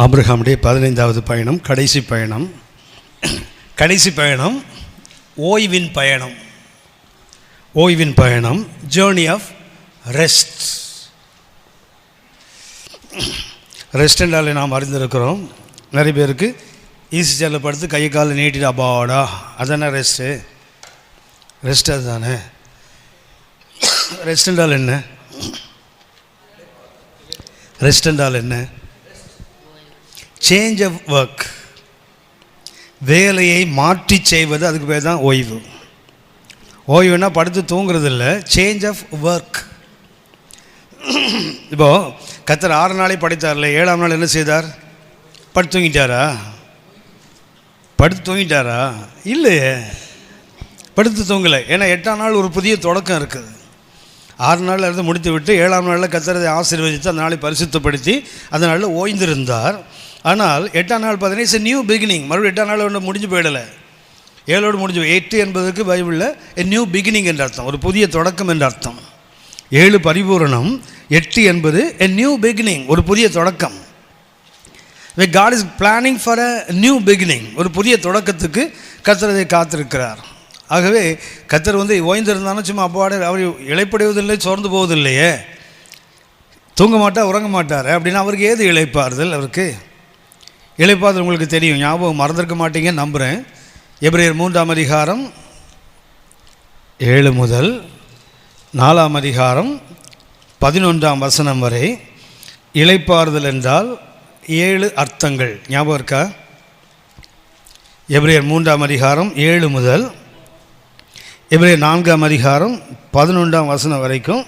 ஆபிரகாமுடைய 15வது பயணம், கடைசி பயணம். கடைசி பயணம் ஓய்வின் பயணம். ஓய்வின் பயணம், ஜேர்னி ஆஃப் ரெஸ்ட். ரெஸ்ட் என்றாலே நாம் அறிந்திருக்கிறோம். நிறைய பேருக்கு ஈஸி சேரில் படுத்து கை காலை நீட்டிட்டு அப்பாடா அதானே ரெஸ்ட்டு. ரெஸ்ட் அதுதானே. ரெஸ்ட் என்றால் என்ன? ரெஸ்ட் என்றால் என்ன? சேஞ்ச் ஆஃப் ஒர்க், வேலையை மாற்றி செய்வது, அதுக்கு பேர் தான் ஓய்வு. ஓய்வுனா படுத்து தூங்குறது இல்லை, சேஞ்ச் ஆஃப் ஒர்க். இப்போது கர்த்தர் 6 நாளை படைத்தார்ல, 7ஆம் நாள் என்ன செய்தார்? படுத்து தூங்கிட்டாரா? படுத்து தூங்கிட்டாரா? இல்லையே, படுத்து தூங்கலை. ஏன்னா 8ஆம் நாள் ஒரு புதிய தொடக்கம் இருக்குது. 6 நாளில் இருந்து முடித்து விட்டு 7ஆம் நாளில் கர்த்தரை ஆசீர்வதித்து அந்த நாளை பரிசுத்தப்படுத்தி அந்த நாளில் ஓய்ந்திருந்தார். ஆனால் 8ஆம் நாள் பார்த்தீங்கன்னா இட்ஸ் எ நியூ பிகினிங். மறுபடியும் 8ஆம் நாள் ஒன்று முடிஞ்சு போயிடலை, 7ஓடு முடிஞ்சு. 8 என்பதற்கு பைபிளில் எ நியூ பிகினிங் என்ற அர்த்தம், ஒரு புதிய தொடக்கம் என்ற அர்த்தம். 7 பரிபூரணம், 8 என்பது எ நியூ பிகினிங், ஒரு புதிய தொடக்கம். God is planning for a new beginning, ஒரு புதிய தொடக்கத்துக்கு கர்த்தரை காத்திருக்கிறார். ஆகவே கர்த்தர் ஓய்ந்திருந்தாலும் சும்மா அப்பாடு அவர் இளைப்படைவதில்லை, சோர்ந்து போவதில்லையே, தூங்க மாட்டார், உறங்க மாட்டார். அப்படின்னா அவருக்கு ஏது இளைப்பாறுதல்? அவருக்கு இளைப்பாறுதல் உங்களுக்கு தெரியும், ஞாபகம் மறந்துருக்க மாட்டீங்கன்னு நம்புகிறேன். எபிரேயர் 3ஆம் அதிகாரம் 7 முதல் 4ஆம் அதிகாரம் 11ஆம் வசனம் வரை இளைப்பாறுதல் என்றால் 7 அர்த்தங்கள் ஞாபகம் இருக்கா? எபிரேயர் 3ஆம் அதிகாரம் 7 முதல் எபிரேயர் 4ஆம் அதிகாரம் 11ஆம் வசனம் வரைக்கும்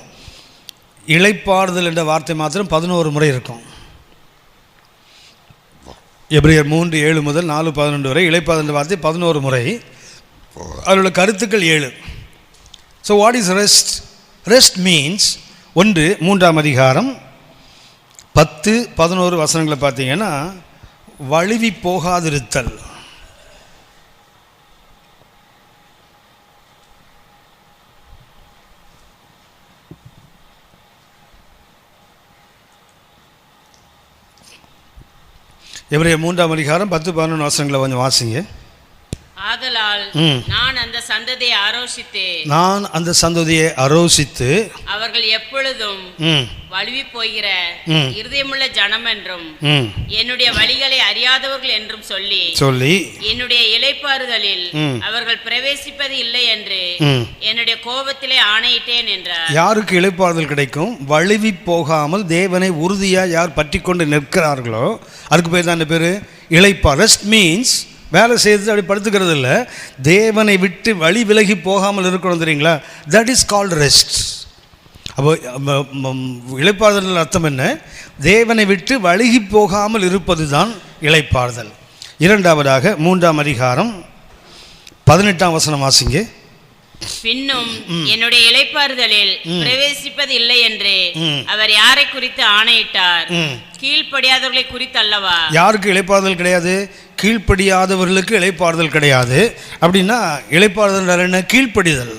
இளைப்பாறுதல் என்ற வார்த்தை மாத்திரம் 11 முறை இருக்கும். எபிரேயர் 3 7 முதல் 4 11 வரை இளைப்பாறுதல் என்ற வார்த்தை 11 முறை. அதில் கருத்துக்கள் 7. So what is rest? Rest means 1 3ஆம் அதிகாரம் 10 11 வசனங்களை பார்த்தீங்கன்னா வழுவி போகாதிருத்தல். எபிரேயர் 3ஆம் அதிகாரம் 10 11 வசனங்களை கொஞ்சம் வாசிங்க. ஆதலால் நான் அந்த சந்ததியை அரோசித்து அவர்கள் எப்பொழுதும் வழுவி போகிற இருதயமுள்ள ஜனம் என்றும் என்னுடைய வழிகளை அறியாதவர்கள் என்றும் சொல்லி என்னுடைய இளைப்பாறுதலில் அவர்கள் பிரவேசிப்பது இல்லை என்று என்னுடைய கோபத்திலே ஆணையிட்டேன் என்றார். யாருக்கு இளைப்பாறுதல் கிடைக்கும்? வழுவி போகாமல் தேவனை உறுதியா யார் பற்றி கொண்டு நிற்கிறார்களோ அதுக்கு பேர் தான் பேரு இளைப்பாறு. ரெஸ்ட் மீன்ஸ் வேலை செய்து அப்படி படுத்துக்கிறது இல்லை, தேவனை விட்டு வழி விலகி போகாமல் இருக்கணும், தெரியுங்களா? That is called rest. அப்போ இளைப்பாறுதல் அர்த்தம் என்ன? தேவனை விட்டு வழுகி போகாமல் இருப்பது தான் இளைப்பாறுதல். 2ஆவதாக 3ஆம் அதிகாரம் 18ஆம் வசனம் வாசிங்க. பின்னும் என்னுடைய இளைப்பாறுதலில் பிரவேசிப்பது இல்லை என்று அவர் யாரை குறித்து ஆணையிட்டார்? கீழ்ப்படியாதவர்களை குறித்து அல்லவா? யாருக்கு இளைப்பாறுதல் கிடையாது? கீழ்ப்படியாதவர்களுக்கு இளைப்பாறுதல் கிடையாது. அப்படின்னா இளைப்பாறுதல் என்ன? கீழ்ப்படிதல்.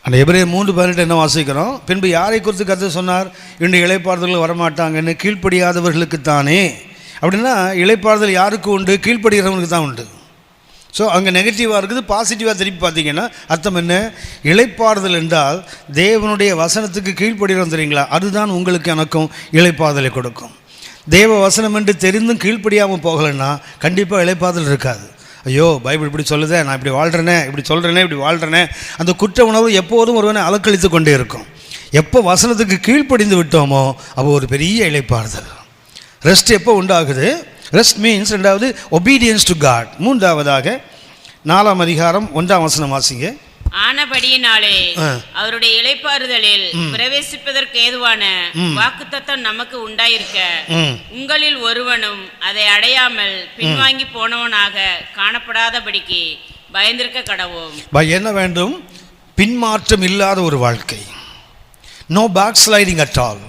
அந்த எபிரேயர் 3:18 என்ன வாசிக்கிறோம்? பின்பு யாரை குறித்து கர்த்தர் சொன்னார்? இன்றைய இளைப்பாறுதல்கள் வரமாட்டாங்கன்னு. கீழ்ப்படியாதவர்களுக்கு தானே. அப்படின்னா இளைப்பாறுதல் யாருக்கு உண்டு? கீழ்ப்படுகிறவங்களுக்கு தான் உண்டு. ஸோ அங்கே நெகட்டிவாக இருக்குது, பாசிட்டிவாக திருப்பி பார்த்தீங்கன்னா அர்த்தம் என்ன? இளைப்பாறுதல் என்றால் தேவனுடைய வசனத்துக்கு கீழ்ப்படுகிறோம், தெரியுங்களா? அதுதான் உங்களுக்கு எனக்கும் இளைப்பாறுதலை கொடுக்கும். தேவ வசனம் என்று தெரிந்தும் கீழ்ப்படியாமல் போகலைன்னா கண்டிப்பாக இளைப்பாறுதல் இருக்காது. ஐயோ பைபிள் இப்படி சொல்லுதே, நான் இப்படி வாழ்கிறேனே, இப்படி சொல்கிறேனே, இப்படி வாழ்கிறேனே, அந்த குற்ற உணர்வு எப்போதும் ஒருவனை அலக்கழித்து கொண்டே இருக்கும். எப்போ வசனத்துக்கு கீழ்ப்படிந்து விட்டோமோ அப்போ ஒரு பெரிய இளைப்பாறுதல். ரெஸ்ட் எப்போ உண்டாகுது? ரெஸ்ட் மீன்ஸ் 2வது ஒபீடியன்ஸ் டு காட். 3ஆவதாக 4ஆம் அதிகாரம் 1ஆம் வசனம் வாசிங்க. ஆனபடியினாலே அவருடைய இளைப்பாறுதலில் பிரவேசிப்பதற்கு ஏதுவான வாக்குத்தத்தம் நமக்கு உண்டாயிருக்க உங்களில் ஒருவனும் அதை அடையாமல் பின்வாங்கி போனவனாக காணப்படாதபடிக்கு பயந்திருக்க கடவோம். என்ன வேண்டும்? பின்மாற்றம் இல்லாத ஒரு வாழ்க்கை. No backsliding at all.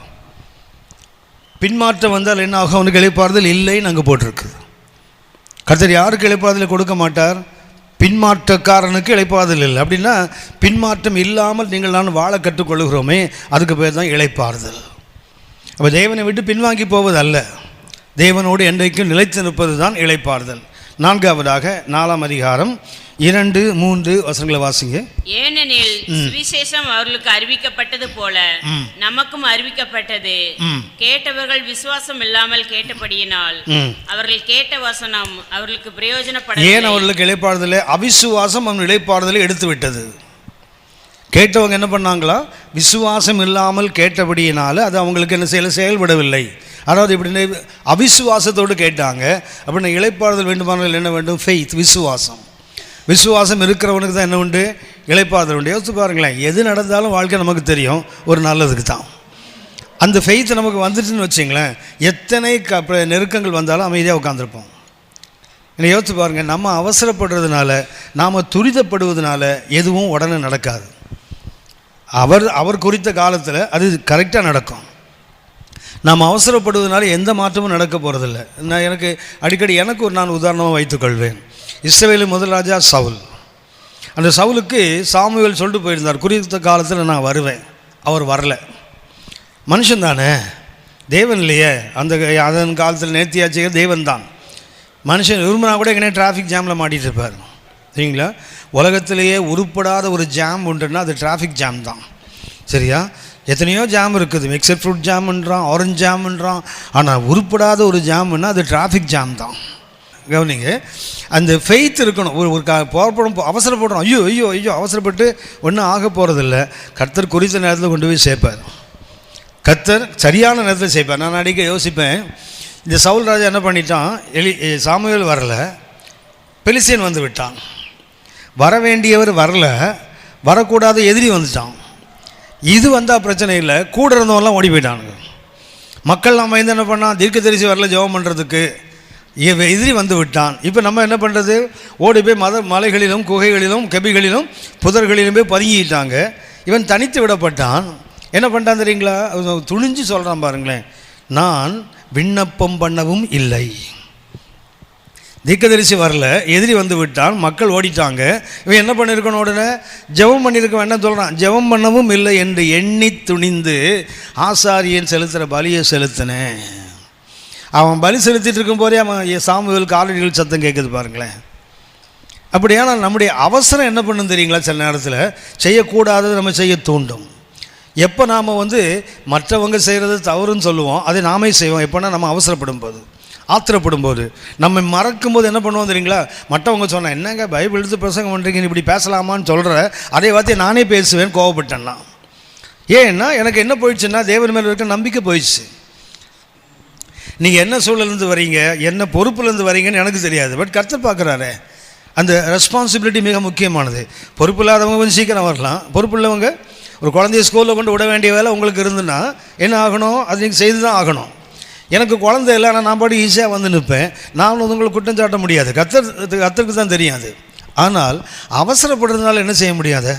பின்மாற்றம் வந்தால் என்ன ஆகும்? அவனுக்கு இளைப்பாறுதல் இல்லைன்னு அங்கே போட்டிருக்கு. கர்த்தர் யாருக்கு இளைப்பாறுதலை கொடுக்க மாட்டார்? பின்மாற்றக்காரனுக்கு இளைப்பாறுதல் இல்லை. அப்படின்னா பின்மாற்றம் இல்லாமல் நீங்கள் நான் வாழ கற்றுக்கொள்கிறோமே அதுக்கு பேர் தான் இளைப்பாறுதல். அப்போ தேவனை விட்டு பின்வாங்கி போவது அல்ல. தேவனோடு என்றைக்கும் நிலைத்து நிற்பது தான் இளைப்பாறுதல். 4ஆவதாக 4ஆம் அதிகாரம் 2, 3 வசனங்களை வாசிங்க. ஏனெனில் சுவிசேஷம் அவர்களுக்கு அறிவிக்கப்பட்டது போல நமக்கும் அறிவிக்கப்பட்டது. கேட்டவர்கள் விசுவாசம் இல்லாமல் கேட்டபடியினால் அவர்கள் கேட்ட வசனம் அவர்களுக்கு பிரயோஜனப்பட. ஏன் அவர்களுக்கு இளைப்பாறுதல்? அவிசுவாசம் அவன் இளைப்பாறுதலை எடுத்து விட்டது. கேட்டவங்க என்ன பண்ணாங்களா? விசுவாசம் இல்லாமல் கேட்டபடியினால அது அவங்களுக்கு என்ன செயல்படவில்லை. அதாவது இப்படி அவிசுவாசத்தோடு கேட்டாங்க. அப்படின்னா இளைப்பாறுதல் வேண்டுமானால் என்ன வேண்டும்? ஃபெய்த், விசுவாசம். விசுவாசம் இருக்கிறவனுக்கு தான் என்ன உண்டு? இளைப்பாறுதல் உண்டு. யோசிச்சு பாருங்களேன், எது நடந்தாலும் வாழ்க்கை நமக்கு தெரியும் ஒரு நல்லதுக்கு தான். அந்த ஃபெய்த் நமக்கு வந்துட்டுன்னு வச்சிங்களேன், எத்தனை நெருக்கங்கள் வந்தாலும் அமைதியாக உட்காந்துருப்போம். என்னை யோசிச்சு பாருங்கள், நம்ம அவசரப்படுறதுனால, நாம் துரிதப்படுவதனால எதுவும் உடனே நடக்காது. அவர் குறித்த காலத்தில் அது கரெக்டாக நடக்கும். நாம் அவசரப்படுவதனால எந்த மாற்றமும் நடக்க போகிறதில்ல. எனக்கு அடிக்கடி நான் உதாரணமாக வைத்துக்கொள்வேன். இஸ்ரவேலின் முதல் ராஜா சவுல். அந்த சவுலுக்கு சாமுவேல் சொல்லிட்டு போயிருந்தார், குறித்த காலத்தில் நான் வருவேன். அவர் வரல. மனுஷன் தானே, தேவன் இல்லையே. அதன் காலத்தில் நேர்த்தியாச்சு தேவன் தான். மனுஷன் விரும்பினா கூட எங்கேயே டிராஃபிக் ஜாமில் மாட்டிகிட்டு இருப்பார். சரிங்களா? உலகத்திலேயே உருப்படாத ஒரு ஜாம் உண்டுன்னா அது டிராஃபிக் ஜாம் தான். சரியா? எத்தனையோ ஜாம் இருக்குது. மிக்சர் ஃப்ரூட் ஜாம்ன்றான், ஆரஞ்சு ஜாம்ன்றான். ஆனால் உருப்படாத ஒரு ஜாம்னா அது டிராஃபிக் ஜாம் தான். கவனிங்க, அந்த ஃபெய்த் இருக்கணும். புறப்படும் அவசரப்படுறோம், ஐயோ ஐயோ ஐயோ அவசரப்பட்டு ஒன்றும் ஆக போகிறதில்ல. கர்த்தர் குறித்த நேரத்தில் கொண்டு போய் சேர்ப்பார். கர்த்தர் சரியான நேரத்தில் சேர்ப்பார். நான் அடிக்க யோசிப்பேன், இந்த சவுல் ராஜா என்ன பண்ணிட்டான்? சாமுவேல் வரல, பெலிஸ்தியன் வந்து விட்டான். வர வேண்டியவர் வரல, வரக்கூடாத எதிரி வந்துட்டான். இது வந்தால் பிரச்சனை இல்லை, கூட இருந்தவங்களாம் ஓடி போயிட்டானுங்க. மக்கள் நம்ம என்ன பண்ணால் தீர்க்கதரிசி வரல ஜெபம் பண்ணுறதுக்கு, எதிரி வந்து விட்டான். இப்போ நம்ம என்ன பண்ணுறது? ஓடி போய் மலைகளிலும் குகைகளிலும் கெபிகளிலும் புதர்களிலும் போய் பதுங்கிட்டாங்க. இவன் தனித்து விடப்பட்டான். என்ன பண்ணிட்டான் தெரியுங்களா? துணிஞ்சு சொல்கிறான் பாருங்களேன், நான் விண்ணப்பம் பண்ணவும் இல்லை. தீர்க்கதரிசி வரல, எதிரி வந்து விட்டான், மக்கள் ஓடிட்டாங்க. இவன் என்ன பண்ணியிருக்கணும்? உடனே ஜெபம் பண்ணியிருக்க. என்ன சொல்கிறான்? ஜெபம் பண்ணவும் இல்லை என்று எண்ணி துணிந்து ஆசாரியன் செலுத்துகிற பலியை செலுத்தினேன். அவன் பலி செலுத்திட்டு இருக்கும் போதே அவன் சாமுவேல் காலடிகள் சத்தம் கேட்குது பாருங்களேன். அப்படியானால் நம்முடைய அவசரம் என்ன பண்ணும் தெரியுங்களா? சில நேரத்தில் செய்யக்கூடாதது நம்ம செய்ய தூண்டும். எப்போ நாம் மற்றவங்க செய்கிறது தவறுன்னு சொல்லுவோம், அதை நாமே செய்வோம். எப்போனா நம்ம அவசரப்படும் போது, ஆத்திரப்படும் போது, நம்ம மறக்கும் போது என்ன பண்ணுவோம் தெரியுங்களா? மற்றவங்க சொன்னால் என்னங்க பைபிள் எடுத்து பிரசங்கம் பண்ணுறீங்க, இப்படி பேசலாமான்னு சொல்கிற அதே வார்த்தையை நானே பேசுவேன் கோவப்பட்டேன்னா. ஏன்னா எனக்கு என்ன போயிடுச்சுன்னா, தேவன் மேலே இருக்க நம்பிக்கை போயிடுச்சு. நீங்கள் என்ன சூழலேருந்து வரீங்க, என்ன பொறுப்புலேருந்து வரீங்கன்னு எனக்கு தெரியாது. பட் கர்த்தர் பார்க்குறாரு. அந்த ரெஸ்பான்சிபிலிட்டி மிக முக்கியமானது. பொறுப்பு இல்லாதவங்க கொஞ்சம் சீக்கிரம் வரலாம். பொறுப்பு உள்ளவங்க ஒரு குழந்தைய ஸ்கூலில் கொண்டு விட வேண்டிய வேலை உங்களுக்கு இருந்துன்னா என்ன ஆகணும்? அது நீங்கள் செய்து தான் ஆகணும். எனக்கு குழந்தை இல்லை, ஆனால் நான் பாட்டு ஈஸியாக வந்து நிற்பேன். நான் உங்களுக்கு குற்றம் சாட்ட முடியாது. கர்த்தருக்கு தான் தெரியாது. ஆனால் அவசரப்படுறதுனால என்ன செய்ய முடியாது?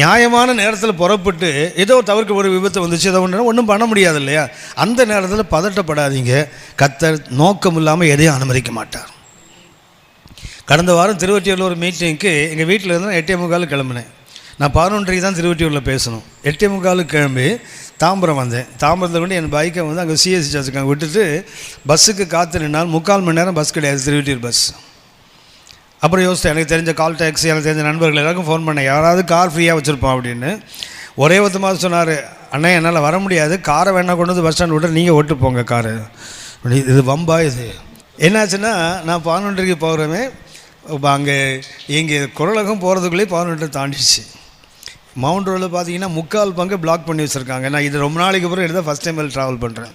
நியாயமான நேரத்தில் புறப்பட்டு ஏதோ தவிர்க்க ஒரு விபத்து வந்துச்சு, ஏதோ ஒன்றும் பண்ண முடியாது இல்லையா? அந்த நேரத்தில் பதட்டப்படாதீங்க. கர்த்தர் நோக்கம் இல்லாமல் எதையும் அனுமதிக்க மாட்டார். கடந்த வாரம் திருவொற்றியூரில் ஒரு மீட்டிங்க்கு எங்கள் வீட்டில் இருந்தால் 8:45 கிளம்பினேன். நான் 11:30 தான் திருவொற்றியூரில் பேசணும். 8:45 கிளம்பி தாம்பரம் வந்தேன். தாம்பரத்தில் கொண்டு என் பைக்கை அங்கே சிஎஸ்சி சர்ச்சுக்கு அங்கே விட்டுட்டு பஸ்ஸுக்கு காத்து நின்னால் 3/4 மணி நேரம் பஸ் கிடையாது, திருவொற்றியூர் பஸ். அப்புறம் யோசித்தேன், எனக்கு தெரிஞ்ச கால் டாக்ஸி, எனக்கு தெரிஞ்ச நண்பர்கள் எல்லாருக்கும் ஃபோன் பண்ணேன், யாராவது கார் ஃப்ரீயாக வச்சுருப்போம் அப்படின்னு. ஒரே ஒருத்தமாக சொன்னார், அண்ணா என்னால் வர முடியாது, காரை வேணா கொண்டு வந்து பஸ் ஸ்டாண்ட் விட்டு நீங்கள் ஓட்டு போங்க காரு. இது வம்பா இது. என்னாச்சுன்னா, நான் 11:30 போகிறேன். இப்போ அங்கே இங்கே குரலகம் போகிறதுக்குள்ளேயே 11:30 தாண்டிடுச்சு. மவுண்ட் ரோடில் பார்த்தீங்கன்னா 3/4 பங்கு பிளாக் பண்ணி வச்சுருக்காங்க. நான் இது ரொம்ப நாளைக்கு அப்புறம் எடுத்தால் ஃபஸ்ட் டைம் ட்ராவல் பண்ணுறேன்.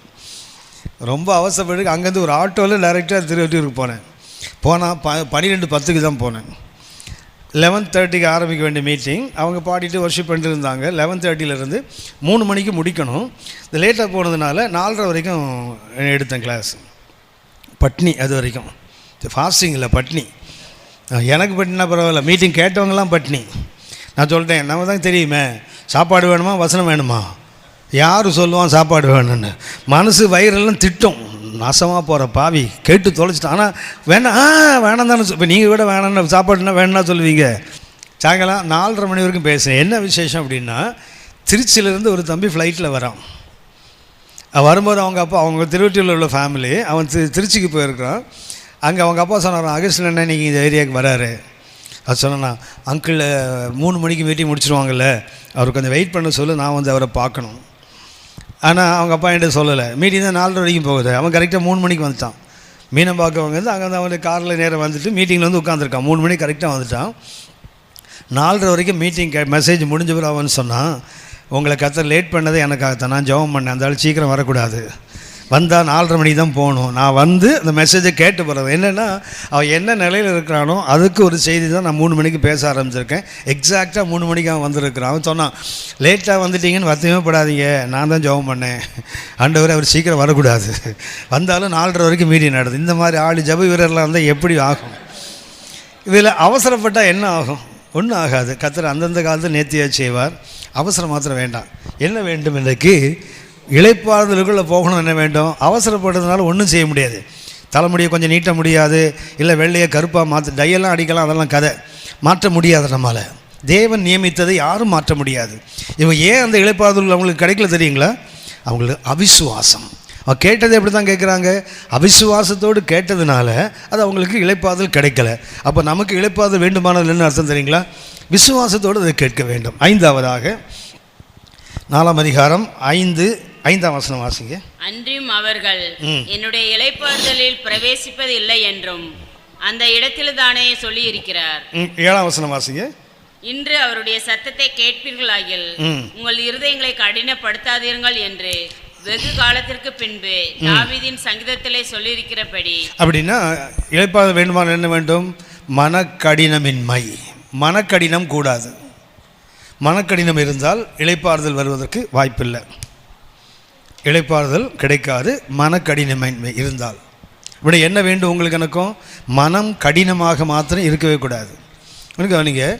ரொம்ப அவசரப்பட்டு அங்கேருந்து ஒரு ஆட்டோவில் டைரெக்டாக திருவொற்றியூருக்கு போனேன். போனால் 12:10 தான் போனேன். 11:30 ஆரம்பிக்க வேண்டிய மீட்டிங். அவங்க பாடிட்டு வர்ஷிப் பண்ணிட்டு இருந்தாங்க. 11:30 3 மணிக்கு முடிக்கணும். இந்த லேட்டாக போனதுனால 4:30 வரைக்கும் எடுத்தேன் கிளாஸ். பட்னி அது வரைக்கும். ஃபாஸ்டிங் இல்லை, பட்னி. எனக்கு பட்டினா பரவாயில்ல, மீட்டிங் கேட்டவங்களாம் பட்னி. நான் சொல்லிட்டேன், நம்ம தான் தெரியுமே, சாப்பாடு வேணுமா வசனம் வேணுமா, யார் சொல்லுவான் சாப்பாடு வேணும்னு. மனசு வயிறெல்லாம் திட்டம், நாசமாக போகிற பாவி கேட்டு தொலைச்சிட்டான். ஆனால் வேணாம் தானே. இப்போ நீங்கள் கூட வேணான்னு சாப்பாடுனா வேணும்னா சொல்லுவீங்க. சாயங்காலம் 4:30 மணி வரைக்கும் பேசுகிறேன். என்ன விசேஷம் அப்படின்னா, திருச்சியிலேருந்து ஒரு தம்பி ஃப்ளைட்டில் வரான். வரும்போது அவங்க அப்பா, அவங்க திருவொற்றியூரில் உள்ள ஃபேமிலி, அவன் திருச்சிக்கு போயிருக்கிறான். அங்கே அவங்க அப்பா சொன்னார், அகஸ்டின் அண்ணன் நீங்கள் இந்த ஏரியாவுக்கு வராரு. அது சொன்னேன்னா, அங்கிள் 3 மணிக்கு மீட்டிங் முடிச்சிருவாங்கல்ல, அவர் கொஞ்சம் வெயிட் பண்ண சொல்லு, நான் வந்து அவரை பார்க்கணும். ஆனால் அவங்க அப்பா என்கிட்ட சொல்லலை. மீட்டிங் தான் 4:30 வரைக்கும் போகுது. அவன் கரெக்டாக 3 மணிக்கு வந்துட்டான். மீனம் பார்க்க வந்து அங்கே வந்து அவனுக்கு காரில் நேரம் வந்துட்டு மீட்டிங்கில் வந்து உட்காந்துருக்கான். 3 மணிக்கு கரெக்டாக வந்துட்டான். 4:30 வரைக்கும் மீட்டிங் மெசேஜ் முடிஞ்ச பிறகு அவன் சொன்னான், உங்களை கர்த்தர் லேட் பண்ணது எனக்காகத்தான், நான் ஜெபம் பண்ணேன், அந்த ஆள் சீக்கிரம் வரக்கூடாது, வந்தால் 4:30 மணிக்கு தான் போகணும், நான் வந்து அந்த மெசேஜை கேட்டு போகிறேன். என்னென்னா அவன் என்ன நிலையில் இருக்கிறானோ அதுக்கு ஒரு செய்தி தான் நான் 3 மணிக்கு பேச ஆரம்பிச்சிருக்கேன். எக்ஸாக்டாக 3 மணிக்கு அவன் வந்திருக்கிறான். அவன் சொன்னான், லேட்டாக வந்துட்டீங்கன்னு வருத்தமே படாதீங்க, நான் தான் ஜெபம் பண்ணேன், ஆண்டவரே அவர் சீக்கிரம் வரக்கூடாது, வந்தாலும் 4:30 வரைக்கும் மீட்டிங் நடக்குது. இந்த மாதிரி ஆள் ஜெப வீரர்லாம் இருந்தால் எப்படி ஆகும்? இதில் அவசரப்பட்டால் என்ன ஆகும்? ஒன்றும் ஆகாது. கர்த்தர் அந்தந்த காலத்தில் நேர்த்தியாக செய்வார். அவசரம் மாத்திரம் வேண்டாம். என்ன வேண்டும்? இன்றைக்கு இளைப்பாறுதலுக்குள்ளே போகணும். என்ன வேண்டும்? அவசரப்படுறதுனால ஒன்றும் செய்ய முடியாது. தலைமுடியை கொஞ்சம் நீட்ட முடியாது, இல்லை வெள்ளையை கருப்பாக மாற்ற, டையெல்லாம் அடிக்கலாம், அதெல்லாம் கதை, மாற்ற முடியாது. நம்மளால் தேவன் நியமித்ததை யாரும் மாற்ற முடியாது. இவங்க ஏன் அந்த இளைப்பாறுதல் அவங்களுக்கு கிடைக்கல தெரியுங்களா? அவங்களுக்கு அவிசுவாசம். அவன் கேட்டதை எப்படி தான் கேட்குறாங்க? அவிசுவாசத்தோடு கேட்டதுனால அது அவங்களுக்கு இளைப்பாறுதல் கிடைக்கல. அப்போ நமக்கு இளைப்பாறுதல் வேண்டுமானது என்ன அர்த்தம் தெரியுங்களா? விசுவாசத்தோடு அதை கேட்க வேண்டும். 5ஆவதாக 4ஆம் அதிகாரம் 5ஆம் வசனம் வாசிங்க. அன்றியும் அவர்கள் என்னுடைய இளைப்பாறுதலில் பிரவேசிப்பது இல்லை என்றும் அந்த இடத்தில் தானே சொல்லி இருக்கிறார். 7ஆம் வசனம் வாசிங்க. இன்று அவருடைய சத்தத்தை கேட்பீர்களாகில் உங்கள் இருதயங்களை கடினப்படுத்தாதீர்கள் என்று வெகு காலத்திற்கு பின்பு தாவீதின் சங்கீதத்திலே சொல்லியிருக்கிறபடி. அப்படின்னா இளைப்பாறுதல் வேண்டுமானால் என்ன வேண்டும்? மனக்கடினமின்மை. மனக்கடினம் கூடாது. மனக்கடினம் இருந்தால் இளைப்பாறுதல் வருவதற்கு வாய்ப்பில்லை. இளைப்பாறுதல் கிடைக்காது மனக்கடினமின்மை இருந்தால். இப்படி என்ன வேண்டும் உங்களுக்கு? எனக்கும் மனம் கடினமாக மாத்திரம் இருக்கவே கூடாது. நீங்கள்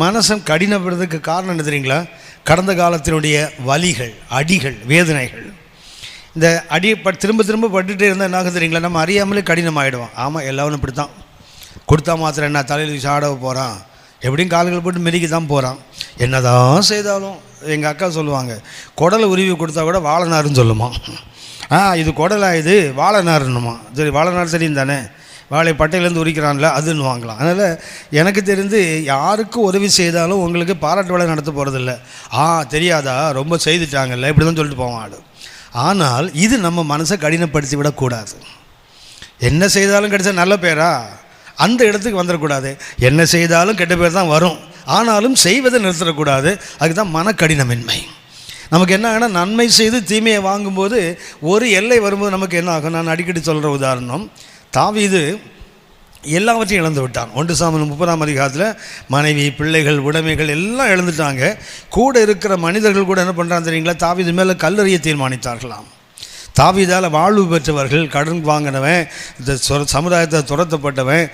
மனசம் கடினப்படுறதுக்கு காரணம் என்ன தெரியுங்களா? கடந்த காலத்தினுடைய வலிகள், அடிகள், வேதனைகள். இந்த அடியை திரும்ப திரும்ப பட்டுகிட்டே இருந்தால் என்ன ஆகும் தெரியுங்களா? நம்ம அறியாமலே கடினமாகிடுவோம். ஆமாம், எல்லாரும் இப்படி தான். கொடுத்தா மாத்திரம் என்ன, தலையில் சாடவ போகிறான், எப்படியும் கால்கள் போட்டு மெதிக்க தான் போகிறான். என்ன தான் செய்தாலும் எங்கள் அக்கா சொல்லுவாங்க, குடலை உருவி கொடுத்தா கூட வாழைநாருன்னு சொல்லுமா. இது குடலா, இது வாழைநாருன்னுமா. சரி, வாழைநார் தெரியும் தானே, வாழை பட்டையிலேருந்து உரிக்கிறான்ல, அதுன்னு வாங்கலாம். அதனால் எனக்கு தெரிந்து யாருக்கு உதவி செய்தாலும் உங்களுக்கு பாராட்டு வேலை நடத்த போகிறதில்ல. தெரியாதா, ரொம்ப செய்துட்டாங்கல்ல, இப்படி தான் சொல்லிட்டு போவான் ஆடு. ஆனால் இது நம்ம மனசை கடினப்படுத்தி விடக்கூடாது. என்ன செய்தாலும் கிடைச்சா நல்ல பேரா, அந்த இடத்துக்கு வந்துடக்கூடாது. என்ன செய்தாலும் கெட்ட பேர் தான் வரும், ஆனாலும் செய்வதை நிறுத்தக்கூடாது. அதுதான் மனக்கடினமின்மை. நமக்கு என்ன ஆகுனா, நன்மை செய்து தீமையை வாங்கும்போது ஒரு எல்லை வரும்போது நமக்கு என்ன ஆகும்? நான் அடிக்கடி சொல்கிற உதாரணம், தாவீது எல்லாவற்றையும் இழந்து விட்டான். 1 சாமுவேல் 30ஆம் அதிகாரத்தில் மனைவி, பிள்ளைகள், உடைமைகள் எல்லாம் இழந்துட்டாங்க. கூட இருக்கிற மனிதர்கள் கூட என்ன பண்ணுறாங்க தெரியுங்களா? தாவீது மேலே கல்லெறிய தீர்மானித்தார்களாம். தாவீதால் வாழ்வு பெற்றவர்கள், கடன் வாங்கினவன், இந்த சமுதாயத்தை துரத்தப்பட்டவன்,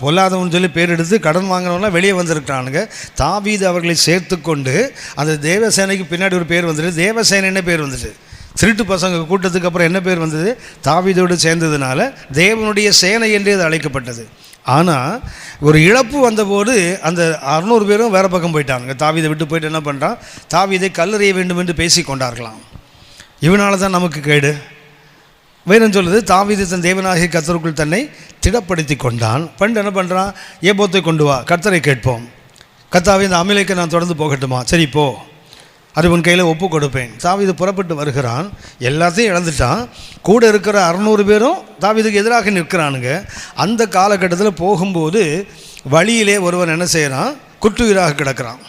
பொல்லாதவன் சொல்லி பேர் எடுத்து கடன் வாங்கினவன்லாம் வெளியே வந்திருக்கிறானுங்க. தாவீது அவர்களை சேர்த்து கொண்டு அந்த தேவசேனைக்கு பின்னாடி ஒரு பேர் வந்துட்டு, தேவசேனை பேர் வந்துட்டு. திருட்டு பசங்க கூட்டத்துக்கு அப்புறம் என்ன பேர் வந்தது? தாவீதோடு சேர்ந்ததுனால தேவனுடைய சேனை என்று அது அழைக்கப்பட்டது. ஆனால் ஒரு இழப்பு வந்தபோது அந்த 600 பேரும் வேறு பக்கம் போயிட்டாங்க. தாவீதை விட்டு போயிட்டு என்ன பண்ணுறான்? தாவீதை கல்லெறிய வேண்டும் என்று பேசி கொண்டார்களாம். இவனால தான் நமக்கு கேடு. வேறும் சொல்லுது, தாவீது தன் தேவனாகிய கர்த்தருக்குள் தன்னை திடப்படுத்தி கொண்டான். பண்டு என்ன பண்ணுறான்? ஏபோத்தை கொண்டு வா, கர்த்தரை கேட்போம். கர்த்தாவே, இந்த அமலேக்கை நான் தொடர்ந்து போகட்டுமா? சரி போ, அது உன் கையில் ஒப்பு கொடுப்பேன். தாவீது புறப்பட்டு வருகிறான். எல்லாத்தையும் இழந்துட்டான். கூட இருக்கிற 600 பேரும் தாவீதுக்கு எதிராக நிற்கிறானுங்க. அந்த காலகட்டத்தில் போகும்போது வழியிலே ஒருவன் என்ன செய்கிறான்? குற்றுயிராக கிடக்கிறான்.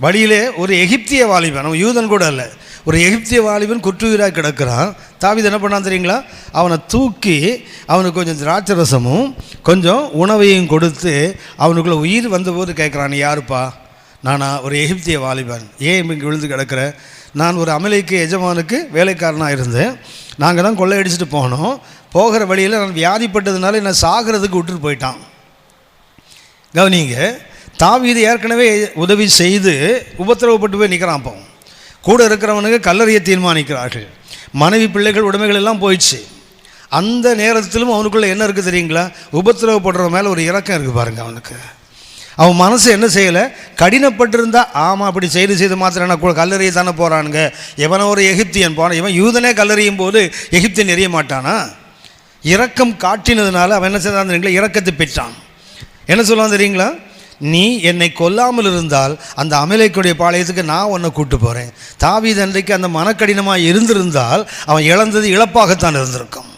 வழியிலே ஒரு எகிப்திய வாலிபன், அவன் யூதன் கூட அல்ல, ஒரு எகிப்திய வாலிபன் குற்றுயிராக கிடக்கிறான். தாவீது என்ன பண்ணான் தெரியுங்களா? அவனை தூக்கி அவனுக்கு கொஞ்சம் திராட்சை ரசமும் கொஞ்சம் உணவையும் கொடுத்து அவனுக்குள்ளே உயிர் வந்தபோது கேட்குறான், நீ யாருப்பா? நானா? ஒரு எகிப்திய வாலிபன். ஏன் இங்கே விழுந்து கிடக்கிற? நான் ஒரு அமலேக்கு எஜமானுக்கு வேலைக்காரனாக இருந்தேன். நாங்கள் தான் கொள்ளையடிச்சிட்டு போனோம். போகிற வழியில் நான் வியாதிப்பட்டதுனால என்னை சாகிறதுக்கு விட்டுட்டு போயிட்டான். கவனிங்க, தாவீது ஏற்கனவே உதவி செய்து உபத்திரவப்பட்டு போய் நிற்கிறான். அப்போ கூட இருக்கிறவனுக்கு கல்லறையை தீர்மானிக்கிறார்கள். மனைவி, பிள்ளைகள், உடைமைகள் எல்லாம் போயிடுச்சு. அந்த நேரத்திலும் அவனுக்குள்ளே என்ன இருக்குது தெரியுங்களா? உபத்திரவப்படுற மேலே ஒரு இரக்கம் இருக்குது பாருங்கள் அவனுக்கு. அவன் மனசு என்ன செய்யலை, கடினப்பட்டிருந்தா ஆமாம் அப்படி செய்து மாத்திரம் கல்லறிய தானே போகிறானுங்க. எவனோ ஒரு எகிப்தியன் போனான், இவன் யூதனே கல்லறியும் போது எகிப்தியன் எறிய மாட்டானா? இரக்கம் காட்டினதுனால அவன் என்ன செய்தான் தெரியுங்களா, இரக்கத்தை பெற்றான். என்ன சொல்லுவான் தெரியுங்களா, நீ என்னை கொல்லாமல் இருந்தால் அந்த அமலேக்குடைய பாளையத்துக்கு நான் உன்னை கூட்டு போகிறேன். தாவீது அன்றைக்கு அந்த மனக்கடினமாக இருந்திருந்தால் அவன் இழந்தது இழப்பாகத்தான் இருந்திருக்கும்.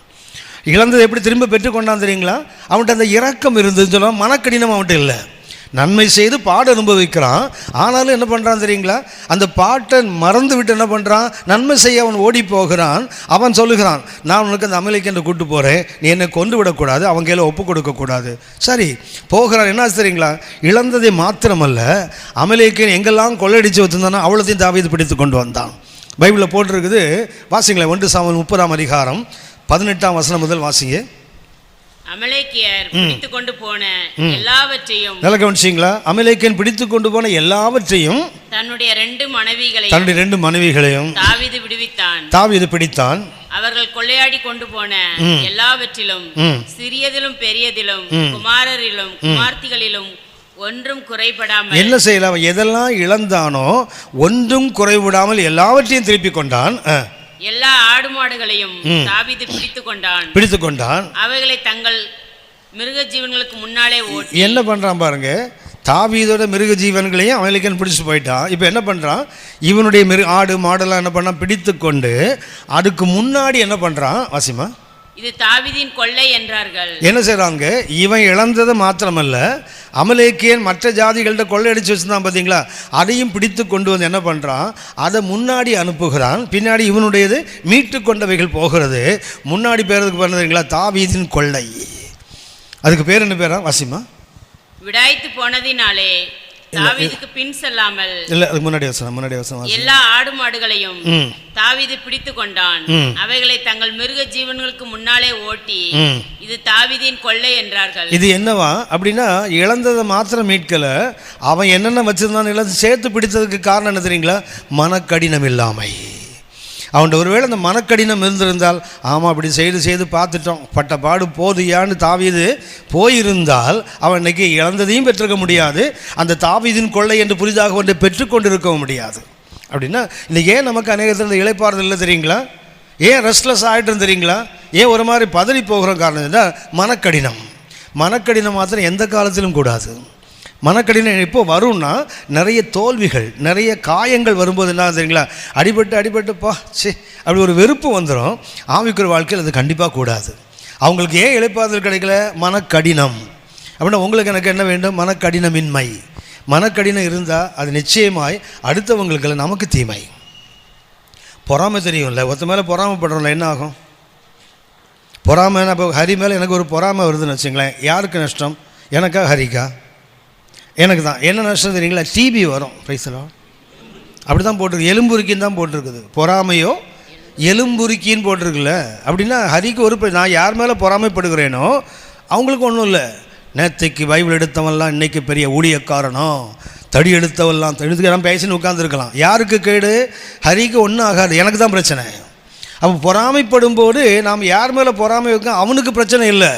இழந்தது எப்படி திரும்ப பெற்றுக்கொண்டான் தெரியுங்களா, அவன்கிட்ட அந்த இரக்கம் இருந்ததுன்னு சொல்லுவான். மனக்கடினம் அவன்கிட்ட இல்லை. நன்மை செய்து பாடு அனுபவிக்கிறான், ஆனாலும் என்ன பண்ணுறான் தெரியுங்களா, அந்த பாட்டை மறந்து விட்டு என்ன பண்ணுறான், நன்மை செய்ய அவன் ஓடி போகிறான். அவன் சொல்லுகிறான், நான் உனக்கு அந்த அமலேக்கென்று கூட்டு போகிறேன், நீ என்னை கொண்டு விடக்கூடாது, அவங்க கையில் ஒப்பு கொடுக்கக்கூடாது. சரி போகிறான். என்ன தெரியுங்களா, இழந்ததை மாத்திரமல்ல, அமலேக்கன் எங்கெல்லாம் கொள்ளையடித்து வச்சுருந்தானோ அவ்வளோத்தையும் தாவீது பிடித்து கொண்டு வந்தான். பைபிளில் போட்டிருக்குது, வாசிங்களேன். 1 சாமுவேல் 30ஆம் அதிகாரம் 18ஆம் வசனம் முதல் வாசிங்க. அமலேக்கியர் பிடித்து கொண்டு போன எல்லாவற்றையும், நல்லா கவனிச்சிங்களா, அமலேக்கியன் பிடித்து கொண்டு போன எல்லாவற்றையும் தன்னுடைய 2 மனைவிகளையும் தாவீது பிடித்தான். அவர்கள் கொள்ளையாடி கொண்டு போன எல்லாவற்றிலும் சிறியதிலும் பெரியதிலும் குமாரரிலும் குமார்த்திகளிலும் ஒன்றும் குறைபடாமல் என்ன செய்யலாம், எதெல்லாம் இழந்தானோ ஒன்றும் குறைவிடாமல் எல்லாவற்றையும் திருப்பி கொண்டான். எல்லா ஆடு மாடுகளையும் தாவீது பிடித்து கொண்டான். அவைகளை தங்கள் மிருக ஜீவன்களுக்கு முன்னாலே ஓட்டி என்ன பண்றான் பாருங்க, தாவீதோட மிருக ஜீவன்களையும் அமலேக்கன் பிடிச்சு போயிட்டான். இப்போ என்ன பண்ணுறான், இவனுடைய ஆடு மாடெல்லாம் என்ன பண்ணான், பிடித்து கொண்டு அதுக்கு முன்னாடி என்ன பண்ணுறான் வாசிமா, இது தாவீதின் கொள்ளை என்றார்கள். என்ன செய்கிறாங்க, இவன் இழந்தது மாத்திரமல்ல, அமலேக்கியன் மற்ற ஜாதிகள்கிட்ட கொள்ளையடிச்சு வச்சுருந்தான் பார்த்தீங்களா, அதையும் பிடித்து கொண்டு வந்து என்ன பண்ணுறான், அதை முன்னாடி அனுப்புகிறான். பின்னாடி இவனுடையது மீட்டு கொண்டவைகள் போகிறது. முன்னாடி பேருக்கு பண்ணதுங்களா, தாவீதின் கொள்ளை. அதுக்கு பேர் என்ன பேரா வாசிமா, விடாய்த்து போனதினாலே தாவீதுக்கு பின் செல்லாமல் இல்ல, அதுக்கு முன்னாடி வசனம் எல்லா ஆடு மாடுகளையும் தாவீது பிடித்து கொண்டான். அவைகளை தங்கள் மிருக ஜீவன்களுக்கு முன்னாலே ஓட்டி இது தாவீதின் கொள்ளை என்றார்கள். இது என்னவா அப்படின்னா, இழந்ததை மாத்திரம் மீட்கல, அவன் என்னென்ன வச்சிருந்தான் இழந்து சேர்த்து பிடித்ததுக்கு காரணம் என்ன தெரியுங்களா, மனக்கடினம் இல்லாமை. அவன்கிட்ட ஒருவேளை அந்த மனக்கடினம் இருந்திருந்தால், ஆமாம் அப்படி செய்து பார்த்துட்டோம், பட்ட பாடு போதியான்னு தாவீது போயிருந்தால் அவன் இன்னைக்கு இழந்ததையும் பெற்றிருக்க முடியாது, அந்த தாவீதின் கொள்ளை என்று புரிதாக ஒன்றை பெற்றுக்கொண்டிருக்கவும் முடியாது. அப்படின்னா இன்றைக்கி ஏன் நமக்கு அநேகத்தில் இந்த இளைப்பாறுதல் இல்லை தெரியுங்களா, ஏன் ரெஸ்ட்லெஸ் ஆகிட்டு தெரியுங்களா, ஏன் ஒரு மாதிரி பதறி போகிற காரணம் என்ன, மனக்கடினம் மாத்திரம் எந்த காலத்திலும் கூடாது. மனக்கடினம் எப்போ வரும்னா, நிறைய தோல்விகள் நிறைய காயங்கள் வரும்போது என்ன தெரியுங்களா, அடிபட்டு சே அப்படி ஒரு வெறுப்பு வந்துடும். ஆவிக்குரிய வாழ்க்கையில் அது கண்டிப்பாக கூடாது. அவங்களுக்கு ஏன் இளைப்பாறுதல் கிடைக்கல, மனக்கடினம். அப்படின்னா உங்களுக்கு எனக்கு என்ன வேண்டும், மனக்கடினமின்மை. மனக்கடினம் இருந்தால் அது நிச்சயமாய் அடுத்தவங்களுக்கு நமக்கு தீமை. பொறாமை தெரியும்ல, ஒருத்த மேலே பொறாமைப்படுறோம்ல, என்ன ஆகும், பொறாமை. இப்போ ஹரி மேலே எனக்கு ஒரு பொறாமை வருதுன்னு வச்சுங்களேன், யாருக்கு நஷ்டம், எனக்கா ஹரிக்கா, எனக்கு தான். என்ன நஷ்டம் தெரியுங்களா, டிபி வரும். பிரைஸ்லாம் அப்படி தான் போட்டிருக்கு, எலும்புருக்கின்னு தான் போட்டிருக்குது, பொறாமையோ எலும்புருக்கின்னு போட்டிருக்குல்ல. அப்படின்னா ஹரிக்கு ஒரு நான் யார் மேலே பொறாமைப்படுகிறேனோ அவங்களுக்கு ஒன்றும் இல்லை. நேற்றைக்கு பைபிள் எடுத்தவன்லாம் இன்றைக்கி பெரிய ஊழியக்காரனோ, தடி எடுத்தவெல்லாம் எடுத்துக்கலாம் பேசின்னு உட்காந்துருக்கலாம். யாருக்கு கேடு, ஹரிக்கு ஒன்றும் ஆகாது, எனக்கு தான் பிரச்சனை. அப்போ பொறாமைப்படும் போது நாம் யார் மேலே பொறாமை வைக்க அவனுக்கு பிரச்சனை இல்லை.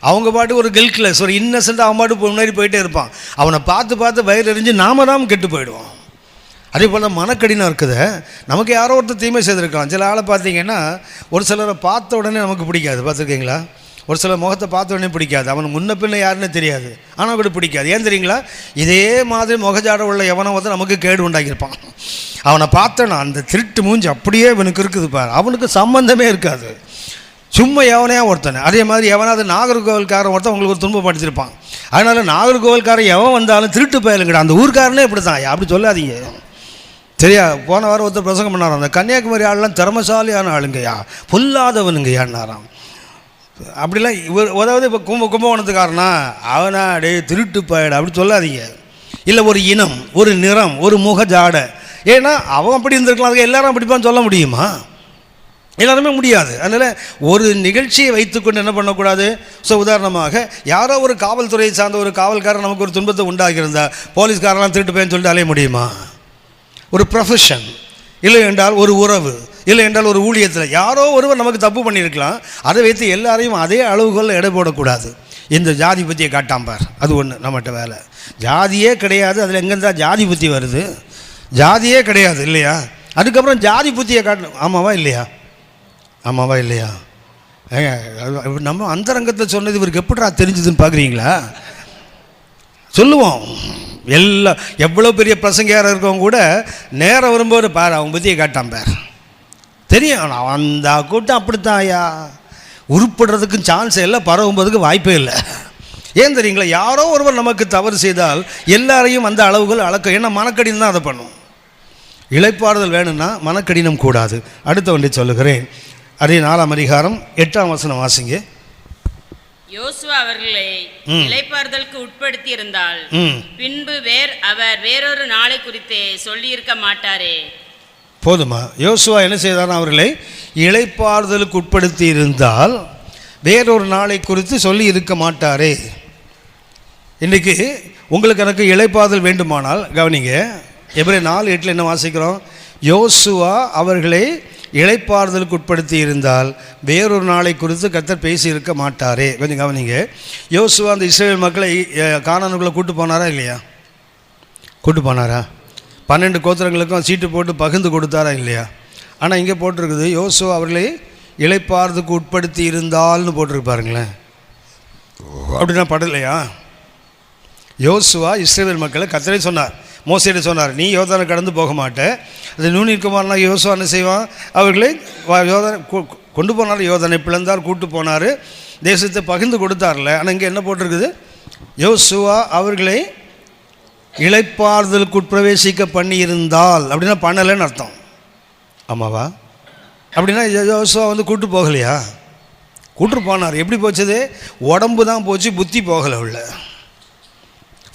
அவங்க பாட்டு ஒரு கில்ட்லெஸ், ஒரு இன்னசென்ட்டாக அவன் பாட்டு முன்னாடி போயிட்டே இருப்பான். அவனை பார்த்து வயிறு எறிஞ்சு நாம தான் கெட்டு போயிடுவோம். அதே போல் தான் மனக்கடினம் இருக்குது. நமக்கு யாரோ ஒருத்தர் தீமை செய்திருக்கலாம். சில ஆளை பார்த்தீங்கன்னா ஒரு சிலரை பார்த்த உடனே நமக்கு பிடிக்காது, பார்த்துருக்கீங்களா, ஒரு சில முகத்தை பார்த்த உடனே பிடிக்காது, அவனுக்கு முன்ன பின்ன யாருன்னு தெரியாது, ஆனால் கூட பிடிக்காது. ஏன் தெரியுங்களா, இதே மாதிரி முகஜாட உள்ள எவனை வந்து நமக்கு கேடு உண்டாக்கியிருப்பான். அவனை பார்த்தோன்னா அந்த திருட்டு மூஞ்சி அப்படியே இவனுக்கு இருக்குது பாரு, அவனுக்கு சம்பந்தமே இருக்காது, சும்மா எவனையா ஒருத்தனை. அதே மாதிரி எவனாவது நாகர்கோவில்காரன் ஒருத்தன் உங்களுக்கு ஒரு துன்பப்படுத்திருப்பான். அதனால் நாகர்கோவில்காரன் எவன் வந்தாலும் திருட்டு பயலுங்கடா, அந்த ஊருக்காரனே இப்படி தான், அப்படி சொல்லாதீங்க சரியா. போன வாரம் ஒருத்தர் பிரசங்கம் பண்ணாராம், அந்த கன்னியாகுமரி ஆளுலாம் திறமசாலியான ஆளுங்கய்யா, பொல்லாதவனுங்கய்யான்னாராம். அப்படிலாம் அதாவது இப்போ கும்பகோணத்துக்காரனா அவனா டே திருட்டு பயடு அப்படி சொல்லாதீங்க. இல்லை ஒரு இனம், ஒரு நிறம், ஒரு முகஜாடை, ஏன்னா அவன் அப்படி இருந்திருக்கலாம், அதுக்கு எல்லாரும் அப்படிப்பான்னு சொல்ல முடியுமா, எல்லாருமே முடியாது. அதனால் ஒரு நிகழ்ச்சியை வைத்துக்கொண்டு என்ன பண்ணக்கூடாது. ஸோ உதாரணமாக யாரோ ஒரு காவல்துறையை சார்ந்த ஒரு காவல்காரன் நமக்கு ஒரு துன்பத்தை உண்டாகியிருந்தா போலீஸ்காரெலாம் திருட்டு போயின்னு சொல்லிட்டு அலைய முடியுமா. ஒரு ப்ரொஃபஷன், இல்லை என்றால் ஒரு உறவு, இல்லை என்றால் ஒரு ஊழியத்தில் யாரோ ஒருவர் நமக்கு தப்பு பண்ணியிருக்கலாம், அதை வைத்து எல்லாரையும் அதே அளவுகளில் எடை போடக்கூடாது. இந்த ஜாதி பற்றியை காட்டாம்பார், அது ஒன்று நம்மகிட்ட வேலை. ஜாதியே கிடையாது, அதில் எங்கேருந்தா ஜாதி புத்தி வருது? ஜாதியே கிடையாது இல்லையா? அதுக்கப்புறம் ஜாதி புத்தியை காட்டணும். ஆமாவா இல்லையா? ஆமாவா இல்லையா? நம்ம அந்தரங்கத்தில் சொன்னது இவருக்கு எப்படிடா தெரிஞ்சுதுன்னு பார்க்குறீங்களா? சொல்லுவோம். எல்லாம் எவ்வளோ பெரிய பிரசங்கியாரம் இருக்கவங்க கூட நேரம் வரும்போது பாரு அவங்க புத்தியை காட்டான் பார் தெரியும். அந்த கூட்டம் அப்படித்தான் ஐயா, உருப்படுறதுக்கும் சான்ஸ் இல்லை, பரவும்போதுக்கு வாய்ப்பே இல்லை. ஏன் தெரியுங்களா? யாரோ ஒருவர் நமக்கு தவறு செய்தால் எல்லாரையும் அந்த அளவுகள் அளக்க. ஏன்னா மனக்கடினம் தான் அதை பண்ணும். இளைப்பாறுதல் வேணும்னா மனக்கடினம் கூடாது. அடுத்த ஒன்றை சொல்லுகிறேன். அதே 4ஆம் அதிகாரம் 8ஆம் வசனம் வாசிங்க. யோசுவா அவர்களை இளைப்பாறுதலுக்கு உட்படுத்தி இருந்தால் பின்பு அவர் வேறொரு நாளை குறித்து சொல்லி இருக்க மாட்டாரே. போதுமா? யோசுவா என்ன செய்தார்? அவர்களை இளைப்பாறுதலுக்கு உட்படுத்தி இருந்தால் வேறொரு நாளை குறித்து சொல்லி இருக்க மாட்டாரே. இன்றைக்கு உங்களுக்கு எனக்கு இளைப்பாறுதல் வேண்டுமானால் கவனிங்க, எபிரேயர் 4:8 என்ன வாசிக்கிறோம்? யோசுவா அவர்களை இளைப்பாறுதலுக்கு உட்படுத்தி இருந்தால் வேறொரு நாளை குறித்து கர்த்தர் பேசி இருக்க மாட்டாரே. கொஞ்சம் கவனிங்க. யோசுவா அந்த இஸ்ரவேல் மக்களை கானானுக்குள்ளே கூட்டு போனாரா இல்லையா? கூட்டு போனாரா? 12 கோத்திரங்களுக்கும் சீட்டு போட்டு பகிர்ந்து கொடுத்தாரா இல்லையா? ஆனால் இங்கே போட்டிருக்குது யோசுவா அவர்களை இளைப்பாறுதலுக்கு உட்படுத்தி இருந்தால்னு போட்டிருப்பாருங்களேன். அப்படின்னா படலையா? யோசுவா இஸ்ரவேல் மக்களை கர்த்தரே சொன்னார், மோசேட்ட சொன்னார், நீ யோர்தானை கடந்து போக மாட்டேன். அது நூனின் குமாரனா யோசுவா என்ன செய்வான்? அவர்களை யோர்தானை கொண்டு போனார், யோர்தானை பிளந்தார், கூட்டு போனார், தேசத்தை பகிர்ந்து கொடுத்தார்ல. ஆனால் இங்கே என்ன போட்டிருக்குது? யோசுவா அவர்களை இளைப்பாறுதலுக்கு உட்பிரவேசிக்க பண்ணி இருந்தால். அப்படின்னா பண்ணலைன்னு அர்த்தம். ஆமாவா? அப்படின்னா யோசுவா கூட்டு போகலையா? கூட்டு போனார். எப்படி போச்சது? உடம்பு தான் போச்சு, புத்தி போகலை. உள்ள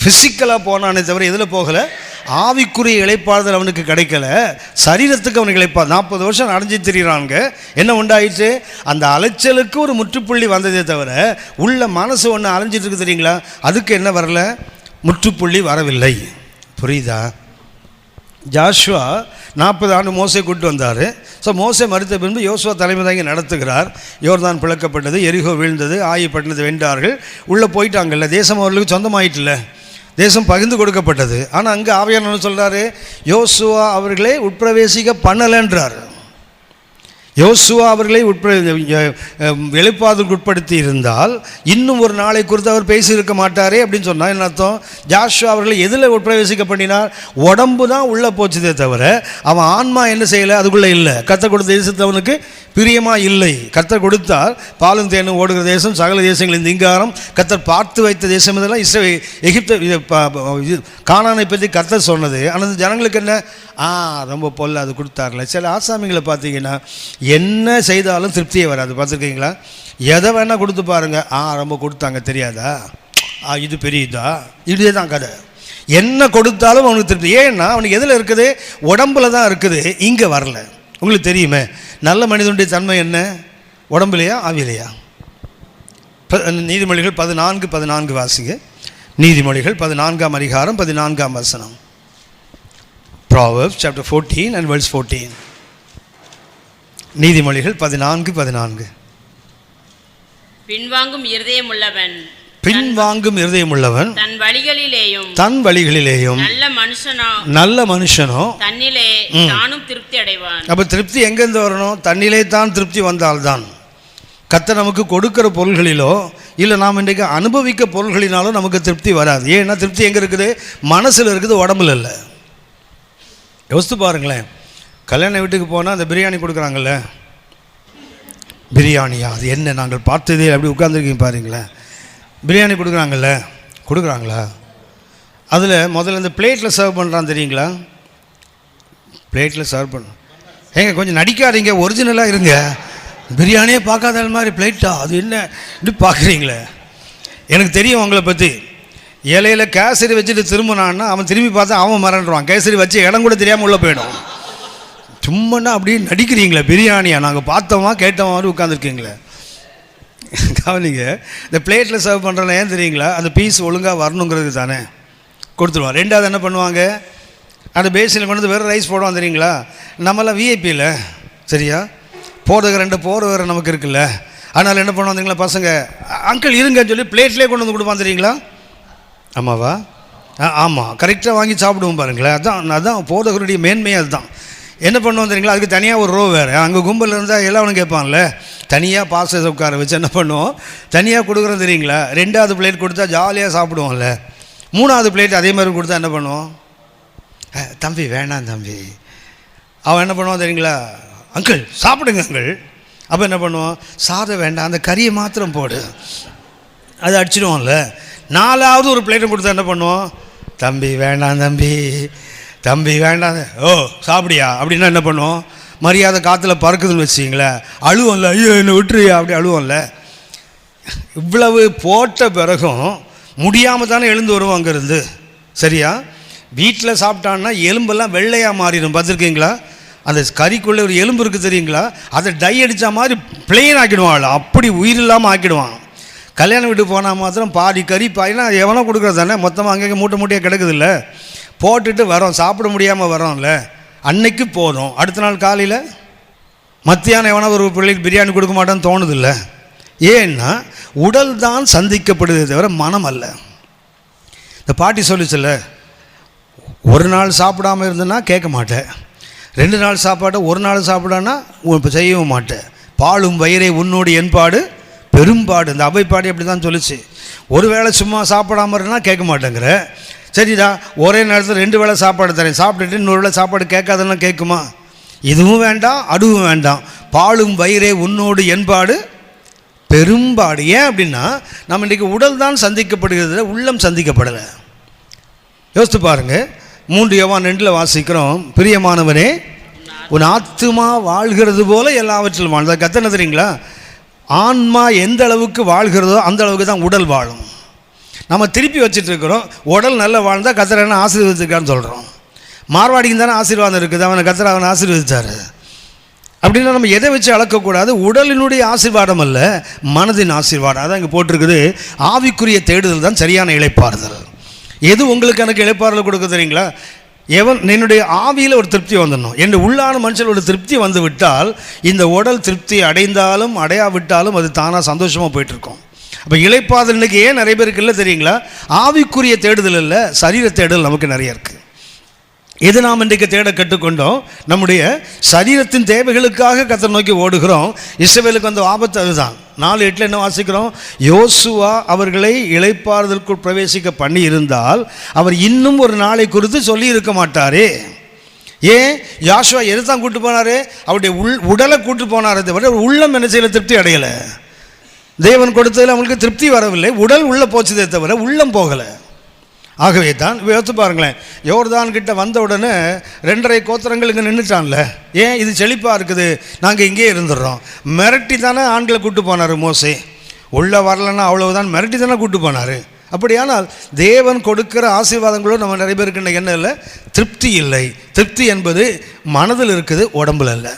ஃபிசிக்கலாக போனானே தவிர எதில் போகலை? ஆவிக்குரிய இளைப்பாறுதல் அவனுக்கு கிடைக்கல, சரீரத்துக்கு அவனுக்கு இளைப்பாறு. 40 வருஷம் அடைஞ்சி திரிகிறாங்க. என்ன உண்டாயிடுச்சு? அந்த அலைச்சலுக்கு ஒரு முற்றுப்புள்ளி வந்ததே தவிர உள்ள மனசு ஒன்று அலைஞ்சிட்டு இருக்கு தெரியுங்களா? அதுக்கு என்ன வரல? முற்றுப்புள்ளி வரவில்லை. புரியுதா? ஜாஷுவா 40 ஆண்டு மோசே கூட்டு வந்தார். ஸோ மோசே மறுத்த பின்பு யோசுவா தலைமை தாங்கி நடத்துகிறார். யோர்தான் பிளக்கப்பட்டது, எரிகோ வீழ்ந்தது, ஆயி பட்டணத்தை வென்றார்கள். உள்ளே போயிட்டாங்கல்ல, தேசம் அவர்களுக்கு சொந்தமாயிட்டில்ல, தேசம் பகிர்ந்து கொடுக்கப்பட்டது. ஆனால் அங்கே ஆவியானவர் சொல்கிறாரு, யோசுவா அவர்களை உட்பிரவேசிக்க பண்ணலைன்றார். யோசுவா அவர்களை இளைப்பாறுதலுக்கு உட்படுத்தி இருந்தால் இன்னும் ஒரு நாளை குறித்து அவர் பேசியிருக்க மாட்டாரே அப்படின்னு சொன்னால் என்ன அர்த்தம்? ஜாஷுவா அவர்களை எதில் உட்பிரவேசிக்க பண்ணினார்? உடம்பு தான் உள்ளே போச்சதே தவிர அவன் ஆன்மா என்ன செய்யலை, அதுக்குள்ளே இல்லை. கர்த்தர் கொடுத்த தேசத்தை அவனுக்கு பிரியமாக இல்லை. கர்த்தர் கொடுத்தால் பாலும் தேனும் ஓடுகிற தேசம், சகல தேசங்களின் திங்காரம், கர்த்தர் பார்த்து வைத்த தேசம். இதெல்லாம் எகிப்து கானானை பற்றி கர்த்தர் சொன்னது. ஆனால் ஜனங்களுக்கு என்ன ரொம்ப பொல்ல அது கொடுத்தார்ல. சில ஆசாமிகளை பார்த்தீங்கன்னா என்ன செய்தாலும் திருப்தியே வராது. பார்த்துருக்கீங்களா? எதை வேணால் கொடுத்து பாருங்க, ரொம்ப கொடுத்தாங்க தெரியாதா, இது பெரியதா, இதே தான் கதை. என்ன கொடுத்தாலும் அவனுக்கு திருப்தி. ஏன்னா அவனுக்கு எதில் இருக்குது? உடம்புல தான் இருக்குது, இங்கே வரல. உங்களுக்கு தெரியுமே, நல்ல மனிதனுடைய தன்மை என்ன? உடம்புலையா ஆவிலையா? நீதிமொழிகள் 14:14 வாசிங்க. நீதிமொழிகள் 14ஆம் அதிகாரம் 14ஆம் வசனம். Proverbs chapter 14 and verse 14. நீதிமொழிகள் 14:14. பின்வாங்கும் இருதயமுள்ளவன் தன் வழிகளிலேயும் நல்ல மனுஷனோ தன்னிலே தானும் திருப்தி அடைவான். அப்ப திருப்தி எங்கிருந்து வரணும்? தன்னிலே தான் திருப்தி வந்தால்தான். கர்த்தர் நமக்கு கொடுக்கிற பொருள்களிலோ இல்லை நாம் இன்றைக்கு அனுபவிக்க பொருள்களினாலோ நமக்கு திருப்தி வராது. ஏன்னா திருப்தி எங்கே இருக்குது? மனசில் இருக்குது, உடம்புல இல்லை. யோசித்து பாருங்களேன். கல்யாண வீட்டுக்கு போனால் அந்த பிரியாணி கொடுக்குறாங்கல்ல, பிரியாணியா அது என்ன நாங்கள் பார்த்ததே, அப்படி உட்காந்துருக்கீங்க பாருங்களேன். பிரியாணி கொடுக்குறாங்களா? அதில் முதல்ல இந்த பிளேட்டில் சர்வ் பண்ணுறான் தெரியுங்களா? பிளேட்டில் சர்வ் பண்ண கொஞ்சம் நடிக்காதீங்க, ஒரிஜினலாக இருங்க. பிரியாணியே பார்க்காத மாதிரி பிளேட்டா அது என்ன இப்படி பார்க்குறீங்களே? எனக்கு தெரியும் உங்களை பற்றி. இலையில் கேசரி வச்சுட்டு திரும்பினான்னா அவன் திரும்பி பார்த்தா அவன் மறந்துடுவான். கேசரி வச்சு இடம் கூட தெரியாமல் உள்ளே போயிடும். சும்மாண்ணா அப்படியே நடிக்கிறீங்களே, பிரியாணியா நாங்கள் பார்த்தோமா கேட்டோமா மாதிரி உட்காந்துருக்கீங்களே. கவனிங்க, இந்த பிளேட்டில் சர்வ் பண்ணுறேன் ஏன் தெரியுங்களா? அந்த பீஸ் ஒழுங்காக வரணுங்கிறது தானே கொடுத்துருவான். ரெண்டாவது என்ன பண்ணுவாங்க? அந்த பேசினில் கொண்டு வந்து வேறு ரைஸ் போடுவான் தெரியுங்களா? நம்மளாம் விஐபியில் சரியா போடுறதுக்கு 2 போர் வேறு நமக்கு இருக்குல்ல. அதனால் என்ன பண்ணுவாங்க பசங்க, அங்கிள் இருங்கன்னு சொல்லி பிளேட்லேயே கொண்டு வந்து கொடுப்பான் தெரியுங்களா? ஆமாவா? ஆமாம், கரெக்டாக வாங்கி சாப்பிடுவோம் பாருங்களேன். அதான் போதகருடைய மேன்மையாக அதுதான். என்ன பண்ணுவோம் தெரியுங்களா, அதுக்கு தனியாக ஒரு ரோ வேறு. அங்கே கும்பல் இருந்தால் எல்லாம் கேட்பான்ல, தனியாக பாச உட்கார வச்சு என்ன பண்ணுவோம், தனியாக கொடுக்குறோம் தெரியுங்களா. 2வது பிளேட் கொடுத்தா ஜாலியாக சாப்பிடுவோம்ல. 3வது பிளேட் அதே மாதிரி கொடுத்தா என்ன பண்ணுவோம், தம்பி வேணாம் தம்பி. அவன் என்ன பண்ணுவான் தெரியுங்களா, அங்கிள் சாப்பிடுங்க அங்கிள். அப்போ என்ன பண்ணுவோம், சாதம் வேண்டாம், அந்த கறியை மாத்திரம் போடு, அதை அடிச்சிடுவோம்ல. 4வது ஒரு பிளேட்டை கொடுத்தா என்ன பண்ணுவோம், தம்பி வேண்டாம் தம்பி, தம்பி வேண்டாம், ஓ சாப்பிடியா அப்படின்னா என்ன பண்ணுவோம், மரியாதை காற்றுல பறக்குதுன்னு வச்சிங்களேன், அழுவோம்ல, ஐயோ என்னை விட்டுருயா அப்படி அழுவோம்ல. இவ்வளவு போட்ட பிறகும் முடியாமல் தானே எழுந்து வருவோம் அங்கேருந்து. சரியா, வீட்டில் சாப்பிட்டான்னா எலும்பெல்லாம் வெள்ளையாக மாறிடும், பார்த்துருக்கீங்களா. அந்த கறிக்குள்ளே ஒரு எலும்பு இருக்குது தெரியுங்களா, அதை டை அடித்த மாதிரி பிளெயின் ஆக்கிடுவான், அப்படி உயிர் இல்லாமல் ஆக்கிடுவான். கல்யாணம் வீட்டு போனால் மாத்திரம் பாதி கறி பாயினா எவனோ கொடுக்குறது தானே, மொத்தமாக அங்கங்கே மூட்டை மூட்டையாக கிடக்குதில்ல, போட்டுட்டு வரோம், சாப்பிட முடியாமல் வரோம்ல, அன்னைக்கு போதும். அடுத்த நாள் காலையில் மத்தியானம் எவனோ ஒரு பிள்ளைக்கு பிரியாணி கொடுக்க மாட்டான்னு தோணுதில்ல. ஏன்னா உடல் தான் சந்திக்கப்படுதே தவிர மனம் அல்ல. இந்த பாட்டி சொல்லிச்சுல்ல, ஒரு நாள் சாப்பிடாமல் இருந்தேன்னா கேட்க மாட்டேன், 2 நாள் சாப்பாடு ஒரு நாள் சாப்பிடான்னா இப்போ செய்யவும் மாட்டேன், பாலும் வயிறை உன்னோடு என்பாடு பெரும்பாடு. இந்த அவைப்பாடு அப்படி தான் சொல்லிச்சு. ஒரு வேளை சும்மா சாப்பிடாம இருந்தால் கேட்க மாட்டேங்கிற, சரிடா ஒரே நேரத்தில் 2 வேளை சாப்பாடு தரேன், சாப்பிட்டுட்டு இன்னொரு வேளை சாப்பாடு கேட்காதெல்லாம் கேட்குமா. இதுவும் வேண்டாம் அதுவும் வேண்டாம், பாலும் வயிறே உன்னோடு என்பாடு பெரும்பாடு. ஏன் அப்படின்னா நம்ம இன்றைக்கி உடல் தான் சந்திக்கப்படுகிறது, உள்ளம் சந்திக்கப்படலை. யோசித்து பாருங்கள். 3 யோவான் 2 வாசிக்கிறோம், பிரியமானவனே உன் ஆத்துமா வாழ்கிறது போல எல்லாவற்றிலும் வாழ்ந்த கத்தனை தெரியுங்களா. ஆன்மா எந்த அளவுக்கு வாழ்கிறதோ அந்த அளவுக்கு தான் உடல் வாழும். நம்ம திருப்பி வச்சுட்டு இருக்கிறோம், உடல் நல்லா வாழ்ந்தால் கத்தரை என்ன ஆசீர்வதிச்சிருக்கான்னு சொல்கிறோம். மார்வாடிக்கு தானே ஆசீர்வாதம் இருக்குது, அவனை கத்தரை அவனை ஆசீர்வதிச்சார். அப்படின்னா நம்ம எதை வச்சு அளக்கக்கூடாது, உடலினுடைய ஆசீர்வாதம் அல்ல மனதின் ஆசீர்வாதம். அதான் இங்கே போட்டிருக்குது, ஆவிக்குரிய தேடுதல் தான் சரியான இளைப்பாறுதல். எது உங்களுக்கு எனக்கு இளைப்பாறுதல் கொடுக்க தெரியுங்களா, என்னுடைய ஆவியில் ஒரு திருப்தி வந்துடணும், என் உள்ளான மனுஷன் ஒரு திருப்தி வந்து விட்டால் இந்த உடல் திருப்தி அடைந்தாலும் அடையாவிட்டாலும் அது தானாக சந்தோஷமாக போயிட்டுருக்கோம். அப்போ இளைப்பாறுதல் இன்றைக்கி ஏன் நிறைய பேருக்கு இல்லை தெரியுங்களா, ஆவிக்குரிய தேடுதல் இல்லை, சரீர தேடுதல் நமக்கு நிறைய இருக்குது. எது நாம் இன்றைக்கு தேட கற்றுக்கொண்டோம், நம்முடைய சரீரத்தின் தேவைகளுக்காக கர்த்தரை நோக்கி ஓடுகிறோம். இஸ்ரவேலுக்கு வந்த ஆபத்து அதுதான். 4:8 என்ன வாசிக்கிறோம், யோசுவா அவர்களை இளைப்பாறுதலுக்குள் பிரவேசிக்க பண்ணி இருந்தால் அவர் இன்னும் ஒரு நாளை குறித்து சொல்லி இருக்க மாட்டாரே. ஏன் யாசுவா எது தான் கூட்டு போனாரு, அவருடைய உடலை கூட்டு போனாரே தவிர உள்ளம் என்ன செய்யல, திருப்தி அடையலை. தேவன் கொடுத்ததில் அவங்களுக்கு திருப்தி வரவில்லை, உடல் உள்ள போச்சதே தவிர உள்ளம் போகலை. ஆகவே தான் யோசித்து பாருங்களேன், யோர்தான் கிட்ட வந்த உடனே 2.5 கோத்திரங்கள் இங்கே நின்றுட்டான்ல. ஏன் இது செழிப்பாக இருக்குது, நாங்கள் இங்கே இருந்துடுறோம். மிரட்டி தானே ஆண்களை கூட்டு போனார் மோசே, உள்ளே வரலன்னா அவ்வளவுதான், மிரட்டி தானே கூட்டு போனார். அப்படியானால் தேவன் கொடுக்கிற ஆசீர்வாதங்களோடு நம்ம நிறைய பேருக்கு என்ன இல்லை, திருப்தி இல்லை. திருப்தி என்பது மனதில் இருக்குது, உடம்புல இல்லை.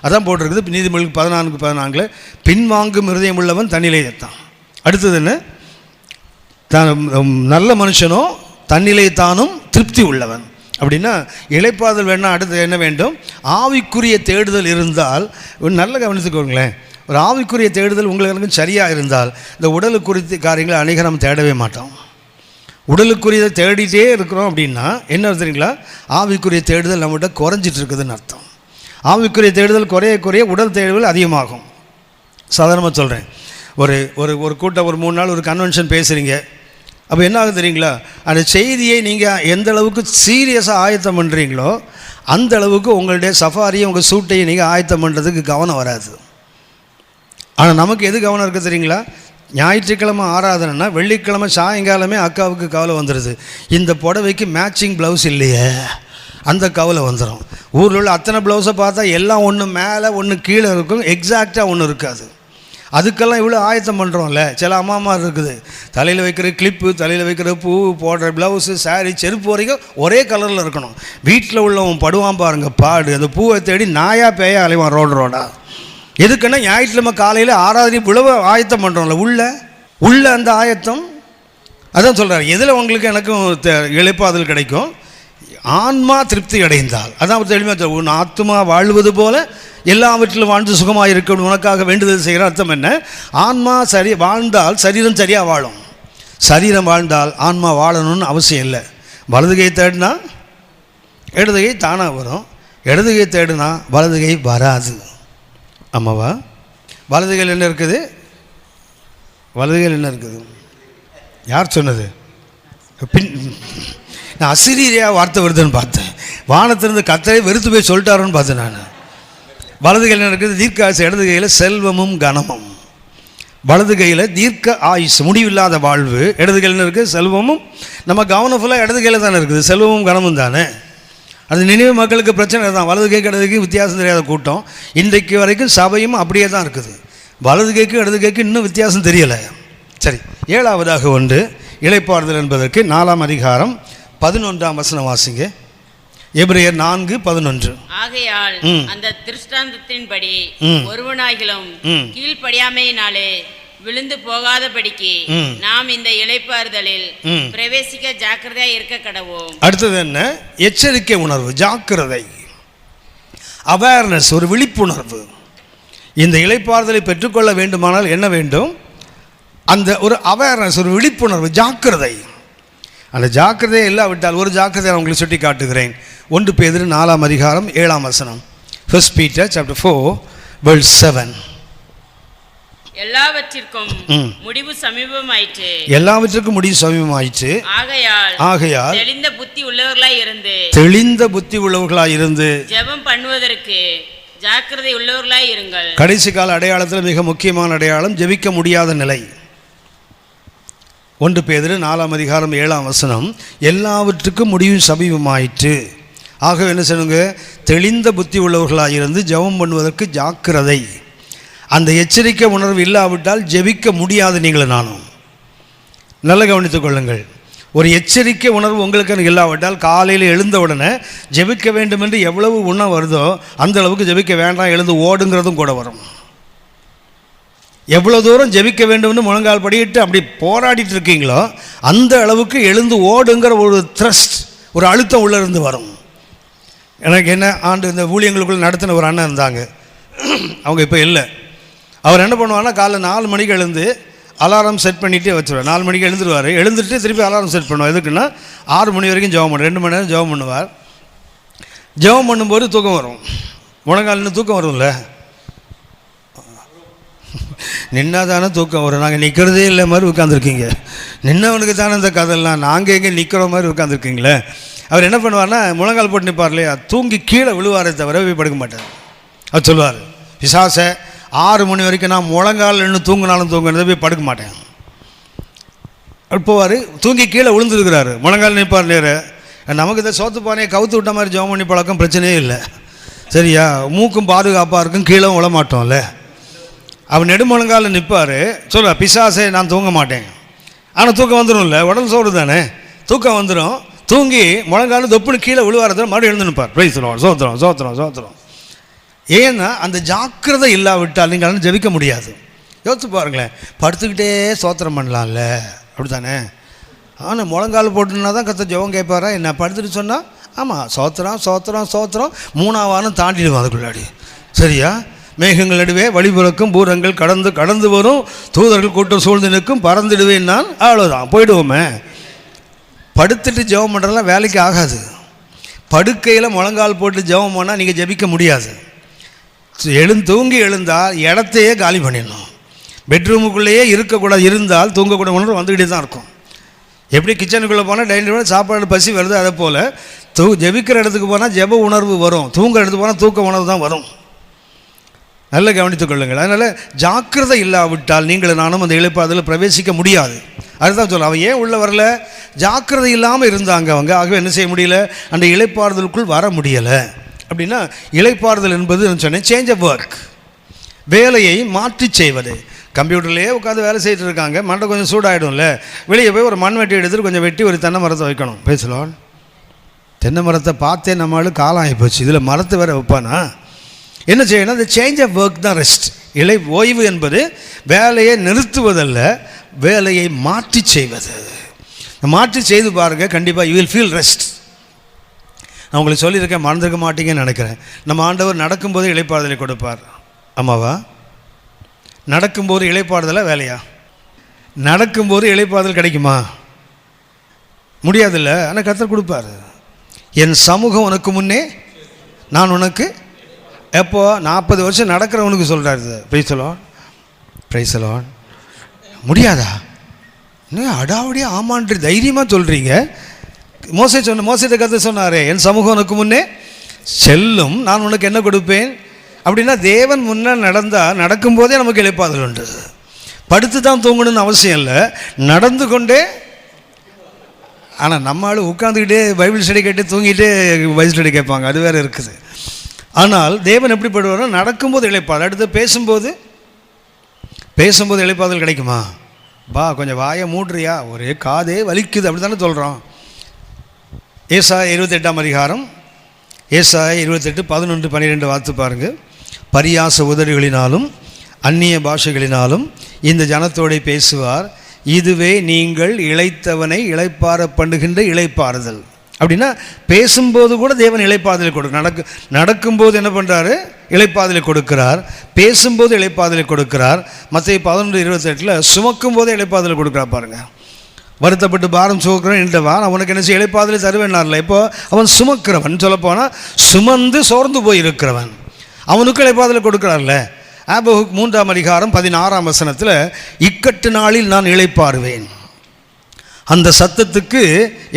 அதான் போட்டிருக்குது நீதிமொழிக்கு 14:14, பின்வாங்கும் இருதயம் உள்ளவன் தன்னிலை தான். அடுத்தது என்ன, நல்ல மனுஷனோ தன்னிலை தானும் திருப்தி உள்ளவன். அப்படின்னா இளைப்பாறுதல் வேணா, அடுத்து என்ன வேண்டும், ஆவிக்குரிய தேடுதல் இருந்தால். ஒரு நல்ல கவனித்துக்கோங்களேன், ஒரு ஆவிக்குரிய தேடுதல் உங்களுக்கு சரியாக இருந்தால் இந்த உடலுக்கு குறித்த காரியங்களை அநேக நம்ம தேடவே மாட்டோம். உடலுக்குரியதை தேடிட்டே இருக்கிறோம் அப்படின்னா என்ன தெரியுங்களா, ஆவிக்குரிய தேடுதல் நம்மகிட்ட குறைஞ்சிட்டு இருக்குதுன்னு அர்த்தம். ஆவிக்குரிய தேடுதல் குறைய குறைய உடல் தேடுதல் அதிகமாகும். சாதாரணமாக சொல்கிறேன், ஒரு கூட்டம் ஒரு 3 நாள் ஒரு கன்வென்ஷன் பேசுகிறீங்க. அப்போ என்ன ஆகுது தெரியுங்களா, அந்த செய்தியை நீங்கள் எந்த அளவுக்கு சீரியஸாக ஆயத்தம் பண்ணுறீங்களோ அந்த அளவுக்கு உங்களுடைய சஃபாரியை உங்கள் சூட்டையை நீங்கள் ஆயத்தம் பண்ணுறதுக்கு கவனம் வராது. ஆனால் நமக்கு எது கவனம் இருக்குது தெரியுங்களா, ஞாயிற்றுக்கிழமை ஆராதனைன்னா வெள்ளிக்கிழமை சாயங்காலமே அக்காவுக்கு கவலை வந்துடுது, இந்த புடவைக்கு மேட்சிங் ப்ளவுஸ் இல்லையே, அந்த கவலை வந்துடும். ஊரில் உள்ள அத்தனை ப்ளவுஸை பார்த்தா எல்லாம் ஒன்று மேலே ஒன்று கீழே இருக்கும், எக்ஸாக்டாக ஒன்று இருக்காது. அதுக்கெல்லாம் இவ்வளோ ஆயத்தம் பண்ணுறோம்ல. சில அம்மா இருக்குது, தலையில் வைக்கிற கிளிப்பு, தலையில் வைக்கிற பூ, போடுற ப்ளவுஸு, சாரீ, செருப்பு வரைக்கும் ஒரே கலரில் இருக்கணும். வீட்டில் உள்ளவன் படுவான் பாருங்க பாடு, அந்த பூவை தேடி நாயா பேயா அலைவான் ரோடா. எதுக்குன்னா ஞாயிற்றுக்கிழமை காலையில் ஆராதனை இவ்வளவு ஆயத்தம் பண்ணுறோம்ல, உள்ள அந்த ஆயத்தம். அதான் சொல்கிறார், எதில் உங்களுக்கு எனக்கும் இளைப்பாறுதல் கிடைக்கும், ஆன்மா திருப்தி அடைந்தால். அதான் ஒரு தெளிவாக, உன் ஆத்மா வாழ்வது போல எல்லாவற்றிலும் வாழ்ந்து சுகமாக இருக்கணும் உனக்காக வேண்டுதல் செய்கிற அர்த்தம் என்ன, ஆன்மா சரி வாழ்ந்தால் சரீரம் சரியாக வாழும். சரீரம் வாழ்ந்தால் ஆன்மா வாழணும்னு அவசியம் இல்லை. வலது கை தேடினா இடது கை தானாக வரும், இடது கை தேடினா வலது கை வராது. ஆமாவா? வலது கையில் என்ன இருக்குது? வலது கையில் என்ன இருக்குது? யார் சொன்னது? நான் அசிரியரையாக வார்த்தை வருதுன்னு பார்த்தேன். வானத்திலிருந்து கத்தரை வெறுத்து போய் சொல்லிட்டாரோன்னு பார்த்தேன் நான். வலது கையில் என்ன இருக்குது? தீர்க்க ஆயுசு. இடது கையில் செல்வமும் கனமும். வலது கையில் தீர்க்க ஆயுசு, முடிவில்லாத வாழ்வு. இடது கையில் என்ன இருக்குது? செல்வமும். நம்ம கவனம் ஃபுல்லாக இடது கையில் தானே இருக்குது, செல்வமும் கனமும் தானே. அது நினைவு மக்களுக்கு பிரச்சனை தான். வலது கைக்கு இடது கைக்கு வித்தியாசம் தெரியாத கூட்டம். இன்றைக்கு வரைக்கும் சபையும் அப்படியே தான் இருக்குது. வலது கைக்கு இடது கைக்கு இன்னும் வித்தியாசம் தெரியலை. சரி, 7வதாக ஒன்று இளைப்பாறுதல் என்பதற்கு 4ஆம் அதிகாரம் 11ஆம் வசனம் வாசிங்க. எபிரேயர் 4:11. ஆகையால் அந்த திருஷ்டாந்தத்தின்படி ஒருவனாகிலும் கீழ்ப்படியாமையினாலே விழுந்து போகாதபடிக்கு நாம் இந்த இளைப்பாறுதலில் பிரவேசிக்க ஜாக்கிரதையா இருக்க கடவோம். அடுத்தது என்ன? எச்சரிக்கை உணர்வு, ஜாக்கிரதை, அவேர்னஸ், ஒரு விழிப்புணர்வு. இந்த இளைப்பாறுதலை பெற்றுக்கொள்ள வேண்டுமானால் என்ன வேண்டும்? அந்த ஒரு அவேர்னஸ், ஒரு விழிப்புணர்வு, ஜாக்கிரதை. அந்த ஜாக்கிரதையை இல்லாவிட்டால் ஒரு ஜாக்கிரதையை உங்களுக்கு சுட்டி காட்டுகிறேன். 1 பேதுரு 4ஆம் அதிகாரம் 7ஆம் வசனம். 1 Peter chapter 4 verse 7. எல்லாவற்றிற்கும் முடிவு சமீபமாயிற்று. எல்லாவற்றிற்கும் முடிவு சமீபமாயிற்று. ஆகையால் தெளிந்த புத்தி உள்ளவர்களாய் இருந்து ஜெபம் பண்ணுவதற்கு ஜாக்கிரதை உள்ளவர்களாய் இருங்கள். கடைசி கால அடையாளத்தில் மிக முக்கியமான அடையாளம் ஜெபிக்க முடியாத நிலை. 1 பேதுரு 4ஆம் அதிகாரம் 7ஆம் வசனம். எல்லாவற்றுக்கும் முடிவு சமீபமாயிற்று. ஆகவே என்ன செய்யுங்க? தெளிந்த புத்தி உள்ளவர்களாக இருந்து ஜெபம் பண்ணுவதற்கு ஜாக்கிரதை. அந்த எச்சரிக்கை உணர்வு இல்லாவிட்டால் ஜெபிக்க முடியாது. நீங்களும் நானும் நல்ல கவனித்துக் கொள்ளுங்கள். ஒரு எச்சரிக்கை உணர்வு உங்களுக்கு இல்லாவிட்டால் காலையில் எழுந்த உடனே ஜெபிக்க வேண்டும் என்று எவ்வளவு உணவு வருதோ அந்த அளவுக்கு ஜெபிக்க வேண்டாம், எழுந்து ஓடுங்கிறதும் கூட வரும். எவ்வளோ தூரம் ஜெபிக்க வேண்டும்னு முழங்கால் படிக்கிட்டு அப்படி போராடிட்டு இருக்கீங்களோ அந்த அளவுக்கு எழுந்து ஓடுங்கிற ஒரு த்ரஸ்ட், ஒரு அழுத்தம் உள்ளே இருந்து வரும். எனக்கு என்ன ஆண்டு இந்த ஊழியங்களுக்குள்ள நடத்தின ஒரு அண்ணன் இருந்தாங்க. அவங்க இப்போ இல்லை. அவர் என்ன பண்ணுவார்னா காலைல 4 மணிக்கு எழுந்து அலாரம் செட் பண்ணிகிட்டே வச்சுருவார். 4 மணிக்கு எழுந்துருவார். எழுந்துட்டு திருப்பி அலாரம் செட் பண்ணுவார். எதுக்குன்னா 6 மணி வரைக்கும் ஜெபம் பண்ணுவார். 2 மணி நேரம் ஜெபம் பண்ணுவார். ஜெபம் பண்ணும்போது தூக்கம் வரும். முழங்கால்னு தூக்கம் வரும்ல, நின்னா தானே தூக்கம் வரும். நாங்கள் நிற்கிறதே இல்லை மாதிரி உட்காந்துருக்கீங்க. நின்னவனுக்கு தானே இந்த கதையெல்லாம், நாங்கள் எங்கே நிற்கிற மாதிரி உட்காந்துருக்கீங்களே. அவர் என்ன பண்ணுவார்னா முழங்கால் போட்டு நிற்பார் இல்லையா, தூங்கி கீழே விழுவாரே தவிர போய் படுக்க மாட்டார். அவர் சொல்லுவார், பிசாசை 6 மணி வரைக்கும் நான் முழங்கால் நின்று தூங்கினாலும் தூங்கினதை போய் படுக்க மாட்டேன். போவார், தூங்கி கீழே விழுந்துருக்கிறாரு, முழங்கால் நிற்பார் நேரு. நமக்கு இந்த சோத்து பானையை கவுத்து விட்ட மாதிரி ஜெபம் பண்ணி பழக்கம் பிரச்சனையே இல்லை. சரியா? மூக்கும் பாதுகாப்பாக இருக்கும், கீழே விழ மாட்டோம்ல. அவர் நெடுமுழங்காலில் நிற்பார். சொல்லுவார், பிசாசை நான் தூங்க மாட்டேன். ஆனால் தூக்கம் வந்துடும்ல, உடல் சோறு தானே, தூக்கம் வந்துடும். தூங்கி முழங்கால் தொப்புன்னு கீழே விழுவாரத்தில் மறுபடியும் எழுந்து நிற்பார். பிரைஸ் சோத்திரம் சோத்திரம் சோத்திரம். ஏன்னா அந்த ஜாக்கிரதை இல்லாவிட்டால் நீங்கள் ஜெபிக்க முடியாது. யோசிச்சு பாருங்களேன், படுத்துக்கிட்டே சோத்திரம் பண்ணலாம்ல, அப்படி தானே? ஆனால் முழங்கால் போட்டுன்னா தான் கத்த ஜெபம் கேட்பாரா என்ன? படுத்துட்டு சொன்னால் ஆமாம் சோத்திரம் சோத்திரம் சோத்திரம் 3ஆம் வாரம் தாண்டிடுவோம் அதுக்குள்ளாடி. சரியா? மேகங்கள் நடுவே வழிபிறக்கும், பூரங்கள் கடந்து கடந்து வரும், தூதர்கள் கூட்டம் சூழ்ந்து நிற்கும், பறந்துடுவேன் நான். அவ்வளோதான், போயிடுவோமே. படுத்துட்டு ஜெபம் பண்ணுறதுலாம் வேலைக்கு ஆகாது. படுக்கையில் முழங்கால் போட்டு ஜெபம் பண்ணால் நீங்கள் ஜெபிக்க முடியாது. தூங்கி எழுந்தால் இடத்தையே காலி பண்ணிடணும். பெட்ரூமுக்குள்ளேயே இருக்கக்கூடாது. இருந்தால் தூங்கக்கூட உணர்வு வந்துக்கிட்டே தான் இருக்கும். எப்படி கிச்சனுக்குள்ளே போனால் டைனிங் சாப்பாடு பசி வருது, அதை போல் ஜெபிக்கிற இடத்துக்கு போனால் ஜெப உணர்வு வரும், தூங்குற இடத்துக்கு போனால் தூக்க உணர்வு தான் வரும். நல்ல கவனித்துக் கொள்ளுங்கள். அதனால் ஜாக்கிரதை இல்லாவிட்டால் நீங்கள் நானும் அந்த இளைப்பாறுதலில் பிரவேசிக்க முடியாது. அதுதான் சொல்ல, அவன் ஏன் உள்ள வரல? ஜாக்கிரதை இல்லாமல் இருந்தாங்க அவங்க. ஆகவே என்ன செய்ய முடியல? அந்த இளைப்பாறுதலுக்குள் வர முடியலை. அப்படின்னா இளைப்பாறுதல் என்பது சொன்னேன், சேஞ்ச் ஆஃப் ஒர்க், வேலையை மாற்றி செய்வது. கம்ப்யூட்டர்லேயே உட்காந்து வேலை செய்துட்டு இருக்காங்க, மண்டை கொஞ்சம் சூடாகிடும்ல, வெளியே போய் ஒரு மண் வெட்டி எடுத்துகிட்டு கொஞ்சம் வெட்டி ஒரு தென்னை மரத்தை வைக்கணும். பேசலாம், தென்னை மரத்தை பார்த்தே நம்மளுக்கு காலம் ஆகி போச்சு, இதில் மரத்தை வேற வைப்பானா? என்ன செய்யணும்? அந்த சேஞ்ச் ஆஃப் ஒர்க் தான் ரெஸ்ட். ஓய்வு என்பது வேலையை நிறுத்துவதல்ல, வேலையை மாற்றி செய்வது. மாற்றி செய்து பாருங்கள், கண்டிப்பாக யூ வில் ஃபீல் ரெஸ்ட். நான் உங்களுக்கு சொல்லியிருக்கேன், மறந்துருக்க மாட்டீங்கன்னு நினைக்கிறேன். நம்ம ஆண்டவர் நடக்கும்போது இளைப்பாறுதலை கொடுப்பார். ஆமாவா? நடக்கும்போது இளைப்பாறுதலை வேலையா? நடக்கும்போது இளைப்பாறுதல் கிடைக்குமா? முடியாதுல்ல. ஆனால் கர்த்தர் கொடுப்பார். என் சமூகம் உனக்கு முன்னே நான் உனக்கு எப்போ 40 வருஷம் நடக்கிறவனுக்கு சொல்கிறாரு. பிரைசலான் முடியாதா? இன்னும் அடாவடியா ஆமான்று தைரியமாக சொல்கிறீங்க. மோசேட்ட கர்த்தர் சொன்னாரே, என் சமூகம் உனக்கு முன்னே செல்லும், நான் உனக்கு என்ன கொடுப்பேன் அப்படின்னா, தேவன் முன்னே நடக்கும்போதே நமக்கு இளைப்பாறுதல் உண்டு. படுத்து தான் தூங்கணும்னு அவசியம் இல்லை, நடந்து கொண்டே. ஆனால் நம்ம ஆள் உட்காந்துக்கிட்டே பைபிள் ஸ்டடி கேட்டு தூங்கிட்டு பைபிள் ஸ்டடி கேட்பாங்க, அது வேறு இருக்குது. ஆனால் தேவன் எப்படி படுவாரோ, நடக்கும்போது இளைப்பாறுதல். அடுத்து பேசும்போது இளைப்பாறுதல் கிடைக்குமா? கொஞ்சம் வாயை மூடுறியா, ஒரே காதே வலிக்குது, அப்படி தானே சொல்கிறோம். ஏசாயா 28ஆம் அதிகாரம், ஏசாயா 28, 11, 12 வார்த்து பாருங்க. பரியாச உதடுகளினாலும் அந்நிய பாஷைகளினாலும் இந்த ஜனத்தோடு பேசுவார், இதுவே நீங்கள் இளைத்தவனை இளைப்பாற பண்ணுகின்ற இளைப்பாறுதல். அப்படின்னா பேசும்போது கூட தேவன் இளைப்பாறுதலை கொடுக்க, நடக்கும்போது என்ன பண்ணுறாரு? இளைப்பாறுதலை கொடுக்கிறார். பேசும்போது இளைப்பாறுதலை கொடுக்கிறார். மத்தேயு 11:28 சுமக்கும் போதே இளைப்பாறுதலை கொடுக்குறார். பாருங்க, வருத்தப்பட்டு பாரம் சுமக்கிறவன் என்றவன் அவனுக்கு என்ன செய்ய இளைப்பாறுதலை தருவேன்னார்ல. இப்போ அவன் சுமக்கிறவன், சொல்லப்போனால் சுமந்து சோர்ந்து போய் இருக்கிறவன், அவனுக்கு இளைப்பாறுதலை கொடுக்குறார்ல. ஆபகுக் 3ஆம் அதிகாரம் 16ஆம் வசனத்தில், இக்கட்டு நாளில் நான் இளைப்பாறுவேன், அந்த சத்தத்துக்கு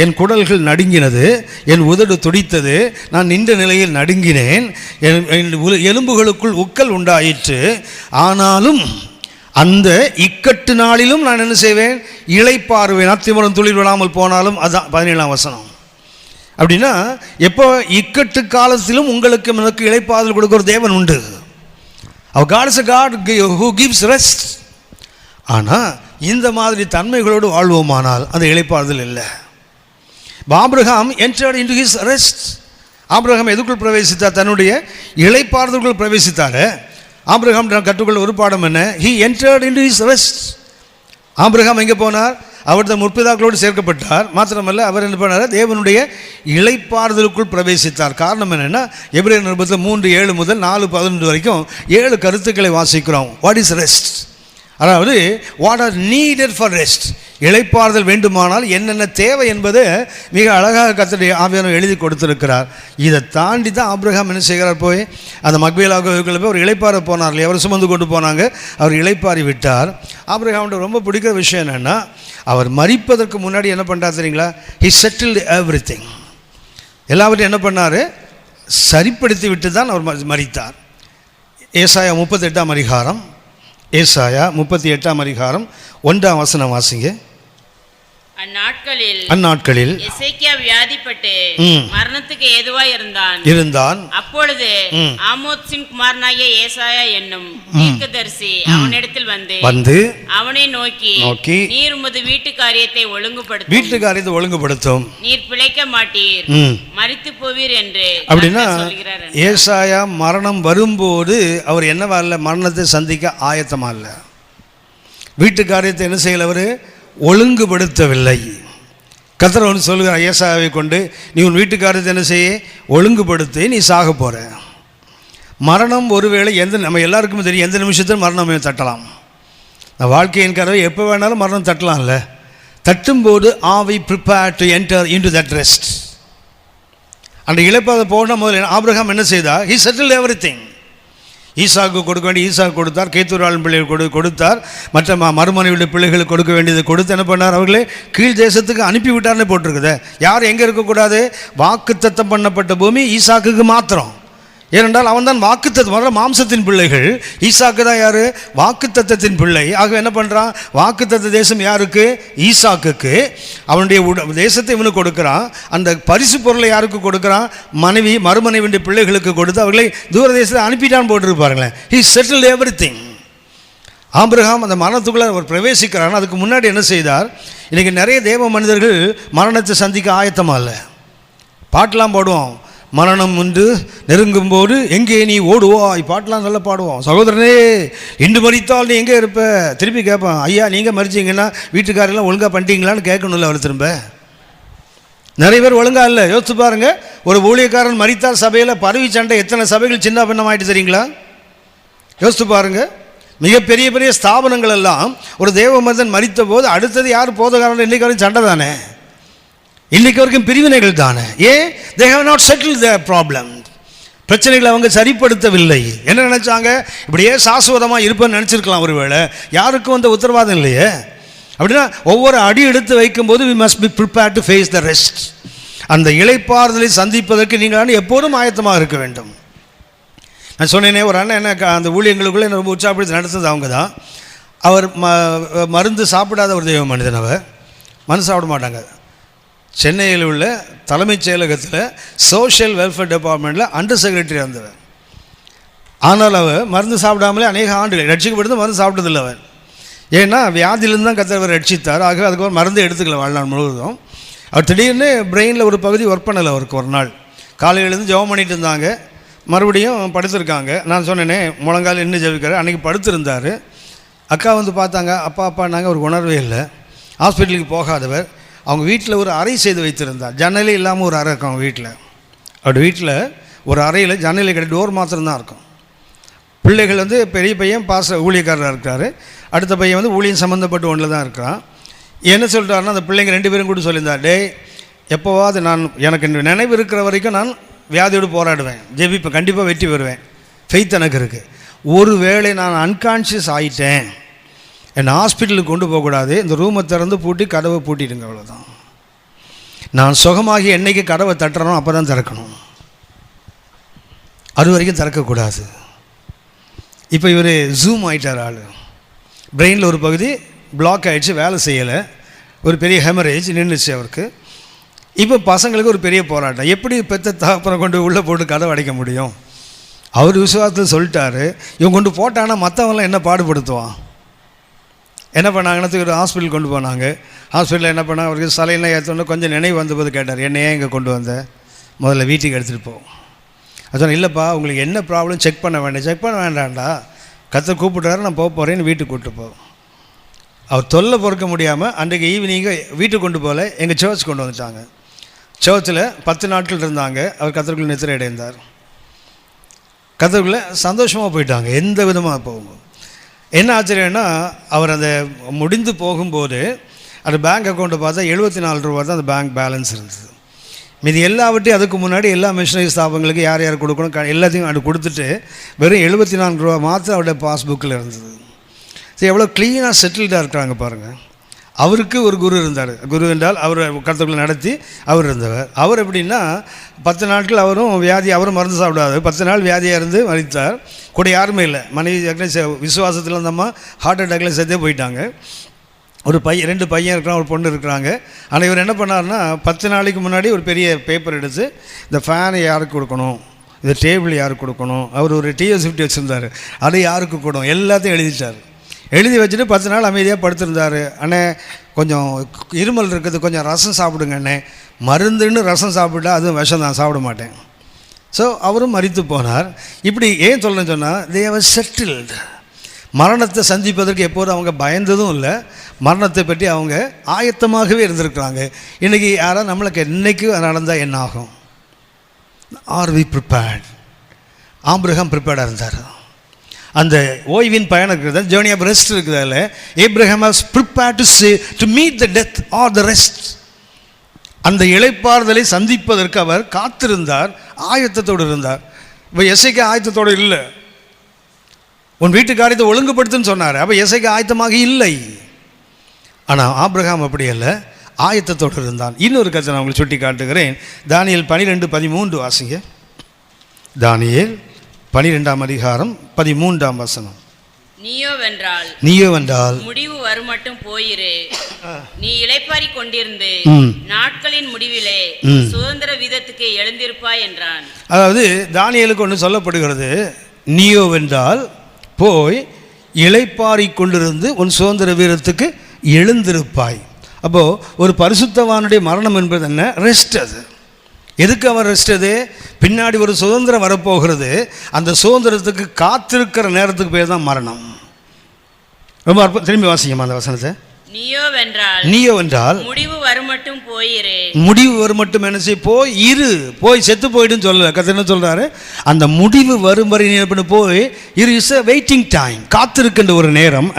என் குடல்கள் நடுங்கினது, என் உதடு துடித்தது, நான் நின்ற நிலையில் நடுங்கினேன், என் எலும்புகளுக்குள் உக்கல் உண்டாயிற்று. ஆனாலும் அந்த இக்கட்டு நாளிலும் நான் என்ன செய்வேன்? இளைப்பாறுவேன். அத்திமரம் துளிர் விடாமல் போனாலும். அதுதான் 17ஆம் வசனம். அப்படின்னா எப்போ இக்கட்டு காலத்திலும் உங்களுக்கு எனக்கு இளைப்பாறுதல் கொடுக்கிற தேவன் உண்டு. Our God is a God who gives rest. ஆனால் இந்த மாதிரி தன்மைகளோடு வாழ்வோமானால் அந்த இளைப்பாறுதல் இல்லை. Abraham entered into his rest. Abraham எதுக்குள் பிரவேசித்தார்? தன்னுடைய இளைப்பாறுதலுக்குள் பிரவேசித்தார். ஆபிரகாம் கற்றுக்கொள்ள ஒரு பாடம் என்ன? he entered into his rest. Abraham எங்கே போனார்? அவருடைய முற்பிதாக்களோடு சேர்க்கப்பட்டார். மாத்திரமல்ல, அவர் என்ன பண்ணார்? தேவனுடைய இளைப்பாறுதலுக்குள் பிரவேசித்தார். காரணம் என்னென்னா, எபிரேயர் நிருபத்தில் 3:7 முதல் 4:11 வரைக்கும் 7 கருத்துக்களை வாசிக்கிறோம். What is rest? அதாவது what are needed for rest. இளைப்பாறுதல் வேண்டுமானால் என்னென்ன தேவை என்பது மிக அழகாக கர்த்தருடைய ஆவியானவர் எழுதி கொடுத்திருக்கிறார். இதை தாண்டி தான் ஆபிரகாம் என்ன செய்கிறார்? போய் அந்த மக்பேலாவுக்குள்ள போய் அவர் இளைப்பாற போனார் இல்லையா? அவர் சுமந்து கொண்டு போனாங்க, அவர் இளைப்பாறி விட்டார். ஆபிரகாமுடைய ரொம்ப பிடிக்கிற விஷயம் என்னென்னா, அவர் மரிப்பதற்கு முன்னாடி என்ன பண்ணுறார் தெரியுங்களா? He settled everything. எல்லாவற்றையும் என்ன பண்ணார்? சரிப்படுத்தி விட்டு தான் அவர் மரித்தார். ஏசாயா 38ஆம் அதிகாரம், ஏசாயா 38ஆம் அதிகாரம் 1ஆம் வசனம் வாசிங்க. அந்நாட்களில் எசேக்கியா வியாதிப்பட்டு மரணத்துக்கு ஏதுவாய் இருந்தான். அப்பொழுது ஆமோத்சின் குமாரனாகிய ஏசாயா என்னும் தீர்க்கதரிசி அவனிடத்தில் வந்து அவனை நோக்கி, நீர் உமது வீட்டு காரியத்தை ஒழுங்குபடுத்தும், நீர் பிழைக்க மாட்டீர், மரித்து போவீர் என்று. அப்படின்னா ஏசாயா மரணம் வரும்போது அவர் என்னவா இல்லை? மரணத்தை சந்திக்க ஆயத்தமா இல்லை. வீட்டு காரியத்தை என்ன செய்யல? அவர் ஒழுங்குபடுத்தவில்லை. கர்த்தர் ஒன்று சொல்லுகிறார் ஏசாயாவை கொண்டு, நீ உன் வீட்டுக்காரத்தை என்ன செய்ய? ஒழுங்குபடுத்தி, நீ சாக போகிற. மரணம் ஒருவேளை நம்ம எல்லாருக்குமே தெரியும், எந்த நிமிஷத்தில் மரணம் தட்டலாம். வாழ்க்கையின் கதவை எப்போ வேணாலும் மரணம் தட்டலாம்ல. தட்டும்போது are we prepared to enter into that rest? அந்த இளைப்பாத போன முதல்ல ஆபிரகாம் என்ன செய்தார்? He settled everything. ஈசாக்கு கொடுக்க வேண்டிய ஈசாக்கு கொடுத்தார், கேத்தூராளின் பிள்ளைகள் கொடுத்தார், மற்ற மறுமனைவியுடைய பிள்ளைகளுக்கு கொடுக்க வேண்டியதை கொடுத்து என்ன பண்ணார்? அவர்களே கீழ் தேசத்துக்கு அனுப்பிவிட்டார்னே போட்டிருக்குது. யார் எங்கே இருக்கக்கூடாது? வாக்குத்தத்தம் பண்ணப்பட்ட பூமி ஈசாக்குக்கு மாத்திரம். ஏனென்றால் அவன் தான் வாக்குத்தத்தம், மாம்சத்தின் பிள்ளைகள். ஈசாக்கு தான் யார்? வாக்குத்தத்தத்தின் பிள்ளை. ஆக என்ன பண்ணுறான்? வாக்குத்தத்த தேசம் யாருக்கு? ஈசாக்குக்கு. அவனுடைய தேசத்தை இவனுக்கு கொடுக்குறான். அந்த பரிசு பொருளை யாருக்கு கொடுக்குறான்? மறுமனைவியுடைய பிள்ளைகளுக்கு கொடுத்து அவர்களை தூர தேசத்தை அனுப்பிட்டான்னு போட்டுருப்பாருங்களேன். He settled everything. ஆபிரகாம் அந்த மரணத்துக்குள்ளே அவர் பிரவேசிக்கிறான். அதுக்கு முன்னாடி என்ன செய்தார்? இன்றைக்கி நிறைய தேவ மனிதர்கள் மரணத்தை சந்திக்க ஆயத்தமாக இல்லை. பாட்டெலாம் போடுவோம், மரணம் ஒன்று நெருங்கும் போது எங்கே நீ ஓடுவாய், பாட்டெலாம் நல்லா பாடுவோம். சகோதரனே, இன்று மரித்தால் நீ எங்கே இருப்ப? திருப்பி கேட்பான், ஐயா நீங்கள் மறிச்சிங்கன்னா வீட்டுக்காரெல்லாம் ஒழுங்காக பண்ணிட்டீங்களான்னு கேட்கணும்ல அவர் திரும்ப. நிறைய பேர் ஒழுங்காக இல்லை. யோசித்து பாருங்க, ஒரு ஊழியக்காரன் மரித்தால் சபையில் பரவி சண்டை, எத்தனை சபைகள் சின்ன பின்னமாயிட்டு தெரியுங்களா? யோசித்து பாருங்க. மிக பெரிய பெரிய ஸ்தாபனங்கள் எல்லாம் ஒரு தேவ மனிதன் மரித்த போது அடுத்தது யார் போதகாரன் இன்னைக்கு சண்டை தானே. இன்றைக்கு வரைக்கும் பிரிவினைகள் தானே. ஏன்? they have not settled their problem. பிரச்சனைகளை அவங்க சரிப்படுத்தவில்லை. என்ன நினைச்சாங்க? இப்படியே சாஸ்வதமாக இருப்பேன்னு நினச்சிருக்கலாம். ஒருவேளை யாருக்கும் அந்த உத்தரவாதம் இல்லையே. அப்படின்னா ஒவ்வொரு அடி எடுத்து வைக்கும்போது we must be prepared to face the rest. அந்த இளைப்பாறுதலை சந்திப்பதற்கு நீங்கள் எப்போதும் ஆயத்தமாக இருக்க வேண்டும். நான் சொன்னேனே, ஒரு அண்ணன் என்ன அந்த ஊழியங்களுக்குள்ளே என்ன ரொம்ப உற்சாகப்படுத்தி நடத்துறது அவங்க தான். அவர் மருந்து சாப்பிடாத ஒரு தெய்வ மனிதன். அவர் மருந்து சாப்பிட மாட்டாங்க. சென்னையில் உள்ள தலைமைச் செயலகத்தில் சோஷியல் வெல்ஃபேர் டிபார்ட்மெண்ட்டில் அண்டர் செக்ரட்டரி இருந்தவர். ஆனால் அவர் மருந்து சாப்பிடாமலே அநேக ஆண்டுகள் ரட்சிக்கப்படுது, மருந்து சாப்பிட்டதில்லை அவர். ஏன்னா வியாதியிலிருந்து தான் கர்த்தர் ரட்சித்தார். ஆக அதுக்கு ஒரு மருந்து எடுத்துக்கல வாழ்நாள் முழுவதும். அவர் திடீர்னு பிரெயினில் ஒரு பகுதி ஒர்க் பண்ணலை. அவருக்கு ஒரு நாள் காலையிலேருந்து ஜெபம் பண்ணிட்டு இருந்தாங்க, மறுபடியும் படுத்திருக்காங்க. நான் சொன்னேனே முழங்கால் இன்னும் ஜெபிக்கிறார். அன்றைக்கி படுத்திருந்தார். அக்கா வந்து பார்த்தாங்க. அப்பான்னாங்க. அவருக்கு உணர்வே இல்லை. ஹாஸ்பிட்டலுக்கு போகாதவர். அவங்க வீட்டில் ஒரு அறை செய்து வைத்திருந்தார். ஜன்னலே இல்லாமல் ஒரு அறை இருக்கும் அவங்க வீட்டில். அவருடைய வீட்டில் ஒரு அறையில் ஜன்னலை கிடையாது, டோர் மாத்திரம்தான் இருக்கும். பிள்ளைகள் வந்து பெரிய பையன் ஊழியக்காரராக இருக்கார். அடுத்த பையன் வந்து ஊழியம் சம்மந்தப்பட்ட ஒன்றில் தான் இருக்கிறான். என்ன சொல்கிறாருன்னா, அந்த பிள்ளைங்க 2 பேரும் கூட சொல்லியிருந்தார், டே எப்போவாது எனக்கு நினைவு இருக்கிற வரைக்கும் நான் வியாதியோடு போராடுவேன், ஜெபிப்பேன், கண்டிப்பாக வெற்றி பெறுவேன், ஃபெய்த் எனக்கு இருக்குது. ஒரு வேளை நான் அன்கான்ஷியஸ் ஆகிட்டேன், என்னை ஹாஸ்பிட்டலுக்கு கொண்டு போகக்கூடாது, இந்த ரூமை திறந்து பூட்டி கதவை பூட்டிடுங்க, அவ்வளோதான். நான் சுகமாகி என்னைக்கு கதவை தட்டுறனோ அப்போ தான் திறக்கணும், அது வரைக்கும் திறக்கக்கூடாது. இப்போ இவர் ஜூம் ஆகிட்டார். ஆள் பிரெயினில் ஒரு பகுதி பிளாக் ஆகிடுச்சு, வேலை செய்யலை, ஒரு பெரிய ஹெமரேஜ் நின்றுச்சு அவருக்கு. இப்போ பசங்களுக்கு ஒரு பெரிய போராட்டம். எப்படி பெற்ற தகப்பனை கொண்டு உள்ளே போட்டு கதவை அடைக்க முடியும்? அவர் விசுவாசத்தில் சொல்லிட்டாரு. இவங்க கொண்டு போட்டாங்கன்னா மற்றவங்களாம் என்ன பாடுபடுத்துவான்? என்ன பண்ணாங்கன்னா ஒரு ஹாஸ்பிட்டல் கொண்டு போனாங்க. ஹாஸ்பிட்டலில் என்ன பண்ணால் அவருக்கு சலையெல்லாம் ஏற்றோன்னு கொஞ்சம் நினைவு வந்தபோது கேட்டார், என்னையே இங்கே கொண்டு வந்த, முதல்ல வீட்டுக்கு எடுத்துகிட்டு போ. அது சொன்னால், இல்லைப்பா உங்களுக்கு என்ன ப்ராப்ளம் செக் பண்ண வேண்டாம்டா, கர்த்தர் கூப்பிட்றாரு, நான் போக போகிறேன்னு வீட்டுக்கு கூப்பிட்டு போ. அவர் தொல்லை பொறுக்க முடியாமல் அன்றைக்கு ஈவினிங்கு வீட்டுக்கு கொண்டு போகல, எங்கள் சர்ச் கொண்டு வந்துட்டாங்க. சர்ச்சில் 10 நாட்கள் இருந்தாங்க. அவர் கர்த்தருக்குள்ள நித்திரை அடைந்தார். கர்த்தருக்குள்ள சந்தோஷமாக போயிட்டாங்க. எந்த விதமாக போகும்போது என்ன ஆச்சரியம்னா, அவர் அந்த முடிந்து போகும்போது அந்த பேங்க் அக்கௌண்ட்டை பார்த்தா 74 ரூபா தான் அந்த பேங்க் பேலன்ஸ் இருந்தது. மீது எல்லாவற்றையும் அதுக்கு முன்னாடி எல்லா மிஷினரி ஸ்தாபங்களுக்கு யார் யார் கொடுக்கணும் எல்லாத்தையும் அது கொடுத்துட்டு வெறும் 74 ரூபா மாத்திரம் அவருடைய பாஸ்புக்கில் இருந்தது. சரி, எவ்வளோ க்ளீனாக செட்டில்டாக இருக்கிறாங்க பாருங்கள். அவருக்கு ஒரு குரு இருந்தார். குரு என்றால் அவர் கருத்துக்களை நடத்தி அவர் இருந்தவர். அவர் எப்படின்னா 10 நாட்கள் அவரும் அவரும் மருந்து சாப்பிடாது. 10 நாள் வியாதியாக இருந்து மறித்தார். கூட யாருமே இல்லை. மனைவி விசுவாசத்தில் அந்த அம்மா ஹார்ட் அட்டாக்கில் சேர்த்தே போயிட்டாங்க. ஒரு 2 பையன் இருக்கிறான், ஒரு பொண்ணு இருக்கிறாங்க. ஆனால் இவர் என்ன பண்ணார்னா 10 நாளைக்கு முன்னாடி ஒரு பெரிய பேப்பர் எடுத்து இந்த ஃபேனை யாருக்கு கொடுக்கணும், இந்த டேபிள் யாருக்கு கொடுக்கணும், அவர் ஒரு TS50 வச்சுருந்தார், அதை யாருக்கு கொடுக்கணும் எல்லாத்தையும் எழுதிட்டார். எழுதி வச்சுட்டு 10 நாள் அமைதியாக படுத்திருந்தார். அண்ணே கொஞ்சம் இருமல் இருக்குது, கொஞ்சம் ரசம் சாப்பிடுங்க அண்ணே. மருந்துன்னு ரசம் சாப்பிட்டா அதுவும் விஷம் தான், சாப்பிட மாட்டேன். ஸோ அவரும் மரித்து போனார். இப்படி ஏன் சொல்லணும்னு சொன்னால், தே ஹேவ் செட்டில்டு. மரணத்தை சந்திப்பதற்கு எப்போதும் அவங்க பயந்ததும் இல்லை, மரணத்தை பற்றி அவங்க ஆயத்தமாகவே இருந்திருக்கிறாங்க. இன்றைக்கி யாராவது நம்மளுக்கு இன்றைக்கு நடந்தால் என்ன ஆகும்? Are we prepared? ஆபிரகாம் ப்ரிப்பேர்டாக இருந்தார். அந்த ஓய்வின் பயணம் இருக்கிறது, ஜேர்னி ஆஃப் ரெஸ்ட் இருக்கிறதால Abraham was prepared to meet the death or the rest. அந்த இளைப்பாறுதலை சந்திப்பதற்கு அவர் காத்திருந்தார், ஆயத்தத்தோடு இருந்தார். இப்போ எசேக்கியா ஆயத்தத்தோடு இல்லை. உன் வீட்டு காரியத்தை ஒழுங்குபடுத்துன்னு சொன்னார். அப்போ எசேக்கியா ஆயத்தமாக இல்லை. ஆனால் ஆபிரகாம் அப்படி அல்ல, ஆயத்தத்தோடு இருந்தான். இன்னொரு கதை நான் உங்களுக்கு சுட்டி காட்டுகிறேன். தானியேல் 12:13 வாசிங்க. தானியேல் 12ஆம் அதிகாரம் 13ஆம் வசனம். நீயோவென்றால் முடிவு வருமட்டும் போயிரு, நீ இளைப்பாரி கொண்டிருந்து நாட்களின் முடிவிலே சுதந்திர வீதத்துக்கு எழுந்திருப்பாய் என்றான். அதாவது தானியேலுக்கு ஒன்று சொல்லப்படுகிறது, நீயோவென்றால் போய் இளைப்பாரி கொண்டிருந்து உன் சுதந்திர வீரத்துக்கு எழுந்திருப்பாய். அப்போது ஒரு பரிசுத்தவானுடைய மரணம் என்பது என்ன? ரெஸ்ட். அது எதுக்கு அவர் ரெஸ்ட்? அது பின்னாடி ஒரு சுதந்திரம் வரப்போகிறது. அந்த சுதந்திரத்துக்கு காத்திருக்கிற நேரத்துக்கு பேர் தான் மரணம். ரொம்ப திரும்பி வாசிங்கம்மா அந்த வசனத்தை. நீயோவென்றால் முடிவு வருமட்டும் போயிரு. முடிவு வருமட்டும் என்ன செய்ய? போய் இரு, போய் செத்து போயிடுன்னு சொல்லல. கர்த்தர் என்ன சொல்றாரு? அந்த முடிவு வரும் வரை நீ போய் இரு. இஸ் a வெயிட்டிங் டைம், காத்திருக்கின்ற ஒரு நேரம்.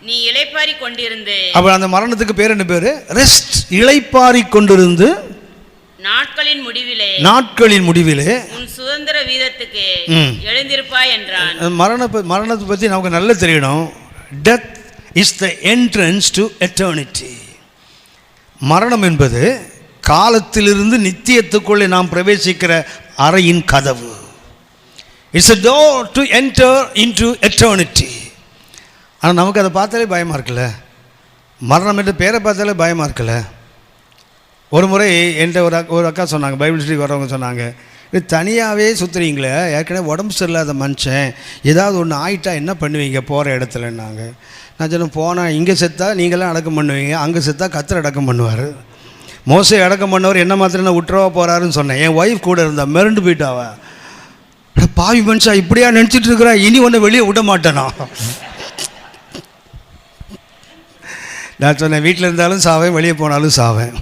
நீ இளைப்பாரி கொண்டிருந்து. அப்ப அந்த மரணத்துக்கு பேர் என்ன பேரு? ரெஸ்ட். இளைப்பாரி கொண்டிருந்து நாட்களின் முடிவிலே உன் சுதந்திர வீதத்துக்கு எழுந்திருப்பாய் என்றான். மரணத்தை பத்தி நமக்கு நல்லா தெரியணும். Death is the entrance to eternity. மரணம் என்பது காலத்திலிருந்து நித்தியத்துக்குள்ளே நாம் பிரவேசிக்கிற அறையின் கதவு. It's a door to enter into eternity. ஆனால் நமக்கு அதை பார்த்தாலே பயமாக இருக்குல்ல. மரணம் என்ற பேரை பார்த்தாலே பயமாக இருக்குல்ல. ஒரு முறை என்கிட்ட ஒரு அக்கா சொன்னாங்க, பைபிள் ஸ்டடி வரவங்க சொன்னாங்க, இது தனியாகவே சுற்றுறீங்களே, ஏற்கனவே உடம்பு சரியில்லாத மனுஷன், ஏதாவது ஒன்று ஆயிட்டா என்ன பண்ணுவீங்க போகிற இடத்துலன்னாங்க. நான் சொன்னேன், போனால் இங்கே செத்தா நீங்களாம் அடக்கம் பண்ணுவீங்க, அங்கே செத்தா கத்தர் அடக்கம் பண்ணுவார். மோசே அடக்கம் பண்ணவர் என்ன மாத்திரம் நான் விட்டுறவா போகிறாருன்னு சொன்னேன். என் ஒய்ஃப் கூட இருந்தா, மிரண்டு போயிட்டாவா. பாவி மனுஷா இப்படியா நினச்சிட்டு இருக்கிறா, இனி ஒன்று வெளியே விட மாட்டேனா. நான் சொன்னேன், வீட்டில் இருந்தாலும் சாவேன், வெளியே போனாலும் சாவேன்.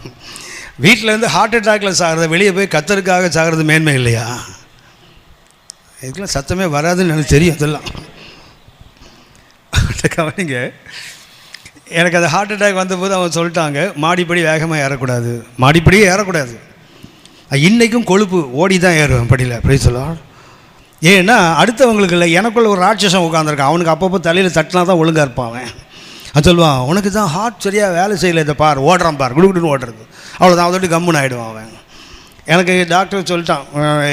வீட்டில் இருந்து ஹார்ட் அட்டாக்கில் சாகிறது, வெளியே போய் கத்தருக்காக சாகிறது மேன்மை இல்லையா? இதுக்கெல்லாம் சத்தமே வராதுன்னு எனக்கு தெரியும். அதெல்லாம் கவனிங்க. எனக்கு அந்த ஹார்ட் அட்டாக் வந்தபோது அவங்க சொல்லிட்டாங்க, மாடிப்படி வேகமாக ஏறக்கூடாது, மாடிப்படியே ஏறக்கூடாது. இன்றைக்கும் கொழுப்பு ஓடி தான் ஏறுவேன் படியில். அப்படி சொல்லலாம். ஏன்னா அடுத்தவங்களுக்கு இல்லை, எனக்குள்ள ஒரு ராட்சசம் உட்காந்துருக்கான். அவனுக்கு அப்பப்போ தலையில் தட்டினா தான் ஒழுங்காக இருப்பான். அது சொல்லுவான், உனக்கு தான் ஹார்ட் சரியாக வேலை செய்யலை, இதை பார், ஓடுறான் பார், குடுக்குன்னு ஓடுறது, அவ்வளோதான், அதோட கம்முன்னு ஆகிடுவான் அவன். எனக்கு டாக்டர் சொல்லிட்டான்,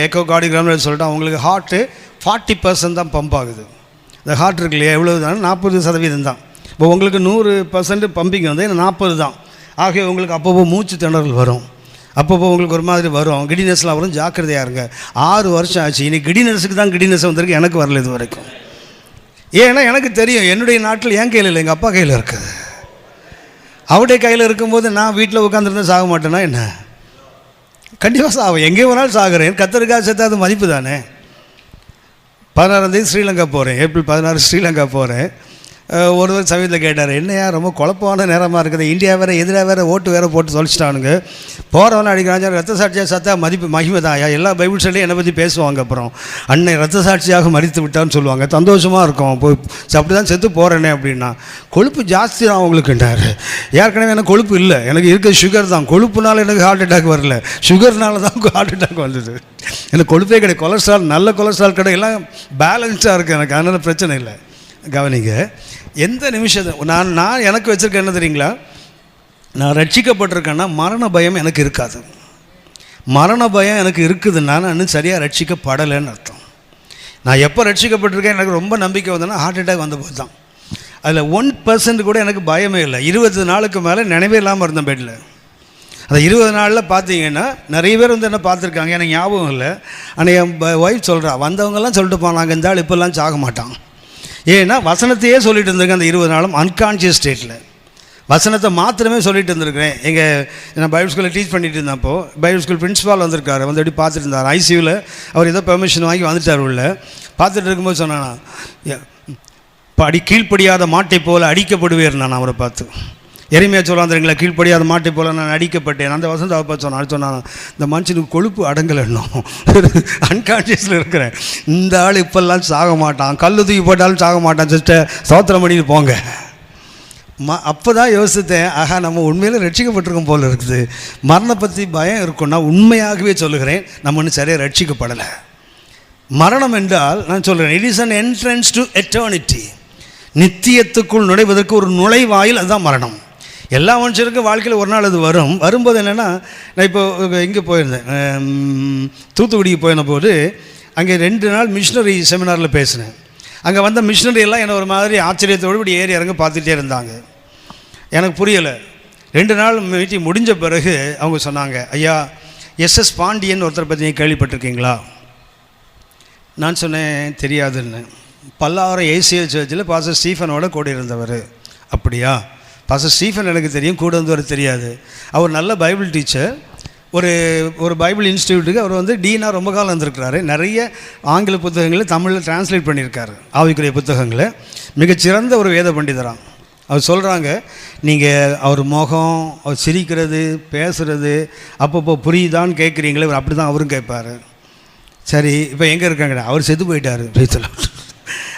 எக்கோ கார்டியோகிராம் சொல்லிட்டான், உங்களுக்கு ஹார்ட்டு 40% தான் பம்ப் ஆகுது. இந்த ஹார்ட் இருக்கு இல்லையா, எவ்வளவு தான்? 40% தான். இப்போ உங்களுக்கு 100% பம்பிங் வந்து 40 தான். ஆகவே உங்களுக்கு அப்பப்போ மூச்சு திணறல் வரும், அப்பப்போ உங்களுக்கு ஒரு மாதிரி வரும், கிடினஸ்லாம் வரும், ஜாக்கிரதையாக இருங்க. 6 வருஷம் ஆச்சு, இன்னைக்கு கிடினஸுக்கு தான் கிடினஸ் வந்திருக்கு, எனக்கு வரல இது வரைக்கும். ஏன்னா எனக்கு தெரியும், என்னுடைய நாட்டில் என் கையில் இல்லை, எங்கள் அப்பா கையில் இருக்குது. அவருடைய கையில் இருக்கும்போது நான் வீட்டில் உட்காந்துருந்தா சாக மாட்டேன்னா என்ன? கண்டிப்பாக சாகும், எங்கேயும் ஒரு நாள் சாகுறேன். கத்தருக்காக சேர்த்தா அது மதிப்பு தானே. 16ஆம் தேதி ஸ்ரீலங்கா போகிறேன், ஏப்ரல் 16 ஸ்ரீலங்கா போகிறேன். ஒருவர் சமயத்தில் கேட்டார், என்னையா ரொம்ப குழப்பமான நேரமாக இருக்குது, இந்தியா வேறு எதிராக வேறு ஓட்டு வேறு போட்டு தொலைச்சிட்டானுங்க, போகிறவன அடிக்கிறாங்க, ரத்த சாட்சியாக சத்தா மதிப்பு மகிமை தான். எல்லா பைபிள் ஸ்டடியும் என்னை பற்றி பேசுவாங்க. அப்புறம் அன்னை ரத்த சாட்சியாக மறித்து விட்டான்னு சொல்லுவாங்க, சந்தோஷமாக இருக்கும். போய் அப்படி தான் செத்து போகிறேனே அப்படின்னா. கொழுப்பு ஜாஸ்தி தான் அவங்களுக்குண்டார். ஏற்கனவே எனக்கு கொழுப்பு இல்லை, எனக்கு இருக்க சுகர் தான். கொழுப்புனால எனக்கு ஹார்ட் அட்டாக் வரல, சுகர்னால தான் ஹார்ட் அட்டாக் வந்தது. எனக்கு கொழுப்பே கிடையாது, கொலஸ்ட்ரால் நல்ல கொலஸ்ட்ரால் கிடையாது, எல்லாம் பேலன்ஸாக இருக்குது எனக்கு, அதனால் பிரச்சனை இல்லை. கவனிங்க, எந்த நிமிஷத்தை நான் எனக்கு வச்சுருக்கேன் என்ன தெரியுங்களா, நான் ரட்சிக்கப்பட்டிருக்கேன்னா மரண பயம் எனக்கு இருக்காது. மரண பயம் எனக்கு இருக்குதுன்னா நான் இன்னும் சரியாக ரட்சிக்கப்படலைன்னு அர்த்தம். நான் எப்போ ரட்சிக்கப்பட்டிருக்கேன் எனக்கு ரொம்ப நம்பிக்கை வந்தேன்னா ஹார்ட் அட்டாக் வந்தபோது தான். அதில் 1% கூட எனக்கு பயமே இல்லை. 20 நாளுக்கு மேலே நினைவே இல்லாமல் இருந்தேன் பெட்டில். அந்த 20 நாளில் பார்த்தீங்கன்னா நிறைய பேர் வந்து என்ன பார்த்துருக்காங்க, எனக்கு ஞாபகம் இல்லை. ஆனால் என் ஒய்ஃப் சொல்கிறா, வந்தவங்கெல்லாம் சொல்லிட்டு போனாங்க, இந்த ஆள் இப்போல்லாம் சாக மாட்டான். ஏன்னா வசனத்தையே சொல்லிட்டு இருந்திருக்கேன் அந்த 20 நாளும் அன்கான்ஷியஸ் ஸ்டேட்டில். வசனத்தை மாத்திரமே சொல்லிட்டு இருந்திருக்கிறேன். நான் பைபிள் ஸ்கூலில் டீச் பண்ணிட்டு இருந்தப்போ பைபிள் ஸ்கூல் பிரின்ஸிபால் வந்திருக்காரு, வந்து எப்படி பார்த்துட்டு இருந்தார். ஐசியூவில் அவர் ஏதோ பெர்மிஷன் வாங்கி வந்துட்டார். உள்ள பார்த்துட்டு இருக்கும்போது சொன்னானா, கீழ்ப்படியாத மாட்டை போல் அடிக்கப்படுவேன் நான் அவரை பார்த்து. எளிமையாக சொல்லாந்துங்களா, கீழ்ப்படியாத மாட்டை போல் நான் அடிக்கப்பட்டேன். அந்த வசந்த அவப்பா சொன்னான். சொன்னான், இந்த மனுஷனுக்கு கொழுப்பு அடங்கலை, இன்னும் அன்கான்ஷியஸில் இருக்கிறேன். இந்த ஆள் இப்போல்லாம் சாக மாட்டான், கல் தூக்கி போட்டாலும் சாக மாட்டான், சிஸ்டர் சோத்திரம் பண்ணிட்டு போங்க. அப்போ தான் யோசித்தேன், ஆஹா நம்ம உண்மையில் ரட்சிக்கப்பட்டிருக்கோம் போல் இருக்குது. மரணை பற்றி பயம் இருக்குன்னா உண்மையாகவே சொல்லுகிறேன், நம்ம ஒன்றும் சரியாக ரட்சிக்கப்படலை. மரணம் என்றால் நான் சொல்கிறேன், it is an entrance to eternity. நித்தியத்துக்குள் நுழைவதற்கு ஒரு நுழைவாயில், அதுதான் மரணம். எல்லா மனுஷருக்கும் வாழ்க்கையில் ஒரு நாள் அது வரும். வரும்போது என்னென்னா, நான் இப்போ இங்கே போயிருந்தேன், தூத்துக்குடிக்கு போயிருந்த போது அங்கே 2 நாள் மிஷினரி செமினாரில் பேசினேன். அங்கே வந்த மிஷினரி எல்லாம் என்னை ஒரு மாதிரி ஆச்சரியத்தோடு இப்படி ஏறி இறங்க பார்த்துட்டே இருந்தாங்க. எனக்கு புரியலை. 2 நாள் மீட்டிங் முடிஞ்ச பிறகு அவங்க சொன்னாங்க, ஐயா எஸ்எஸ் பாண்டியன் ஒருத்தரை பற்றி நீங்கள் கேள்விப்பட்டிருக்கீங்களா? நான் சொன்னேன் தெரியாதுன்னு. பல்லாவரம் ஏசிஎல் சர்ச்சில் பாஸ்டர் ஸ்டீஃபனோட கூட இருந்தவர். அப்படியா? பாஸ்டர் ஸ்டீஃபன் எனக்கு தெரியும், கூட வந்தவர் தெரியாது. அவர் நல்ல பைபிள் டீச்சர். ஒரு பைபிள் இன்ஸ்டியூட்டுக்கு அவர் வந்து டீனாக ரொம்ப காலம் வந்திருக்கிறாரு. நிறைய ஆங்கில புத்தகங்களை தமிழில் டிரான்ஸ்லேட் பண்ணியிருக்காரு, ஆவிக்குரிய புத்தகங்களை. மிகச்சிறந்த ஒரு வேத பண்டிதரான். அவர் சொல்கிறாங்க, நீங்கள் அவர் முகம், அவர் சிரிக்கிறது, பேசுகிறது அப்பப்போ புரியுதான்னு கேட்குறீங்களே, அப்படி தான் அவரும் கேட்பார். சரி, இப்போ எங்கே இருக்காங்க? அவர் செத்து போயிட்டார்.